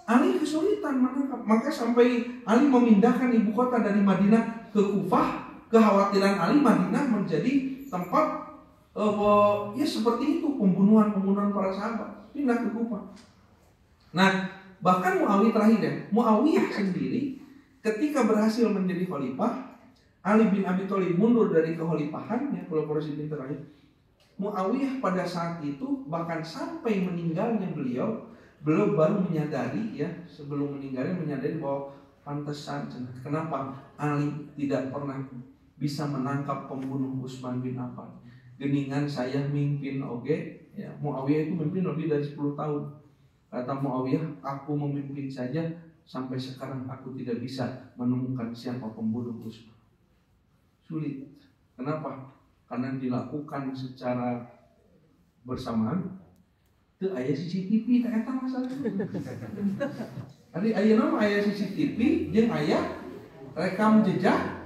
Ali kesulitan menangkap. Maka sampai Ali memindahkan ibu kota dari Madinah ke Kufah. Kekhawatiran Ali Madinah menjadi tempat ya seperti itu, pembunuhan para sahabat. Pindah ke Kufah. Nah, bahkan Muawiyah terakhir ya, Muawiyah sendiri ketika berhasil menjadi khalifah, Ali bin Abi Thalib mundur dari kekhalifahannya, kalau presiden terakhir. Muawiyah pada saat itu bahkan sampai meninggalnya beliau baru menyadari ya, sebelum meninggalnya menyadari bahwa pantesan kenapa Ali tidak pernah bisa menangkap pembunuh Utsman bin Affan. Geningan saya mimpin ya, Muawiyah itu memimpin lebih dari 10 tahun. Kata Muawiyah, aku memimpin saja sampai sekarang aku tidak bisa menemukan siapa pembunuh Utsman. Sulit. Kenapa? Karena dilakukan secara bersamaan. Itu aya CCTV, tak eta masalah. Aya CCTV, jeung aya rekam jejak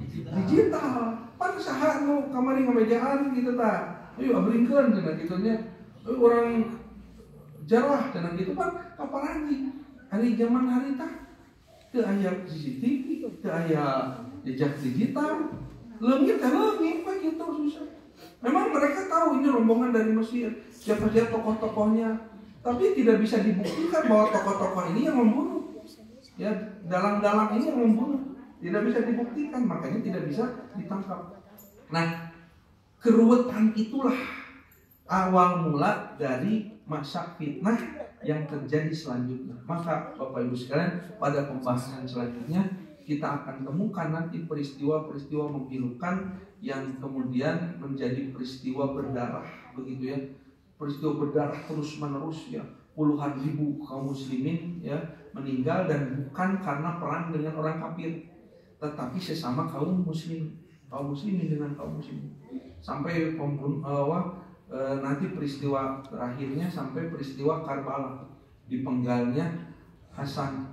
digital. Pan saha nu kamari ngamejaan gitu ta. Ayo abringkeun cenah kitu nya. Orang jarah cenah gitu pan kaparangi. Hari zaman harita teu aya CCTV, teu aya jejak digital. Leungit pak gitu susah. Memang mereka tahu ini rombongan dari Mesir, siapa-siapa tokoh-tokohnya, tapi tidak bisa dibuktikan bahwa tokoh-tokoh ini yang membunuh. Ya, dalang-dalang ini yang membunuh. Tidak bisa dibuktikan, makanya tidak bisa ditangkap. Nah, keruwetan itulah awal mula dari masa fitnah yang terjadi selanjutnya. Maka Bapak Ibu sekalian, pada pembahasan selanjutnya kita akan temukan nanti peristiwa-peristiwa memilukan yang kemudian menjadi peristiwa berdarah, begitu ya. Peristiwa berdarah terus menerus ya, puluhan ribu kaum muslimin ya meninggal, dan bukan karena perang dengan orang kafir, tetapi sesama kaum muslimin dengan kaum muslimin. Sampai nanti peristiwa terakhirnya sampai peristiwa Karbala, dipenggalnya Hasan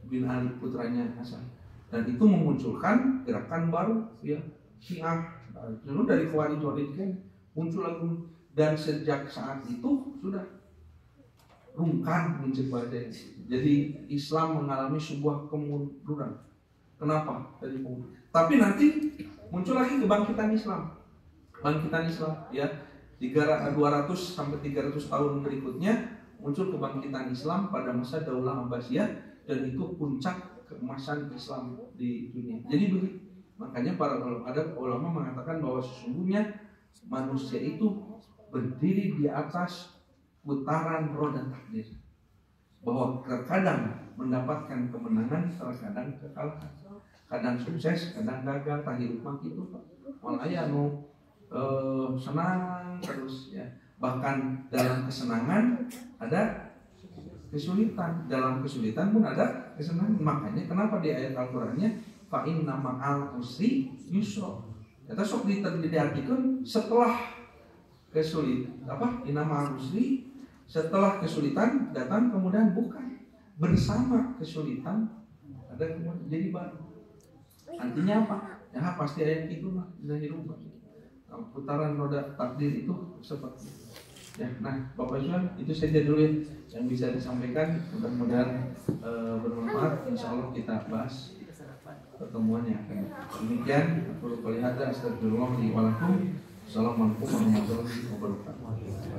bin Ali, putranya Hasan, dan itu memunculkan gerakan baru ya, Syiah. Dulu dari Khawarij kan muncul lagi, dan sejak saat itu sudah rungkan menjadi. Jadi Islam mengalami sebuah kemunduran. Kenapa? Tapi nanti muncul lagi kebangkitan Islam. Bangkitan Islam ya. 200 sampai 300 tahun berikutnya muncul kebangkitan Islam pada masa Daulah Abbasiyah, dan itu puncak keemasan Islam di dunia. Jadi begitu. Makanya ada ulama mengatakan bahwa sesungguhnya manusia itu berdiri di atas putaran roda takdir, bahwa terkadang mendapatkan kemenangan, terkadang kekalahan, kadang sukses, kadang gagal. Tahir mak itu malah ya senang terus ya. Bahkan dalam kesenangan ada kesulitan, dalam kesulitan pun ada kesenangan. Makanya kenapa di ayat Al-Qur'annya fa inna ma'al usri yusra. Kata sok diartikan setelah kesulitan inna ma'al usri, setelah kesulitan datang kemudian, bukan bersama kesulitan ada kemudian jadi baru. Artinya apa? Ya pasti ayat itu lah dari rumah. Putaran roda takdir itu seperti ya. Nah, Bapak Ibu, itu saja dulu ya yang bisa disampaikan. Mudah-mudahan bermanfaat. Insya Allah kita bahas pertemuan yang akan demikian. Aku qouli hadza, astagfirullah li wa lakum. Assalamualaikum warahmatullahi wabarakatuh.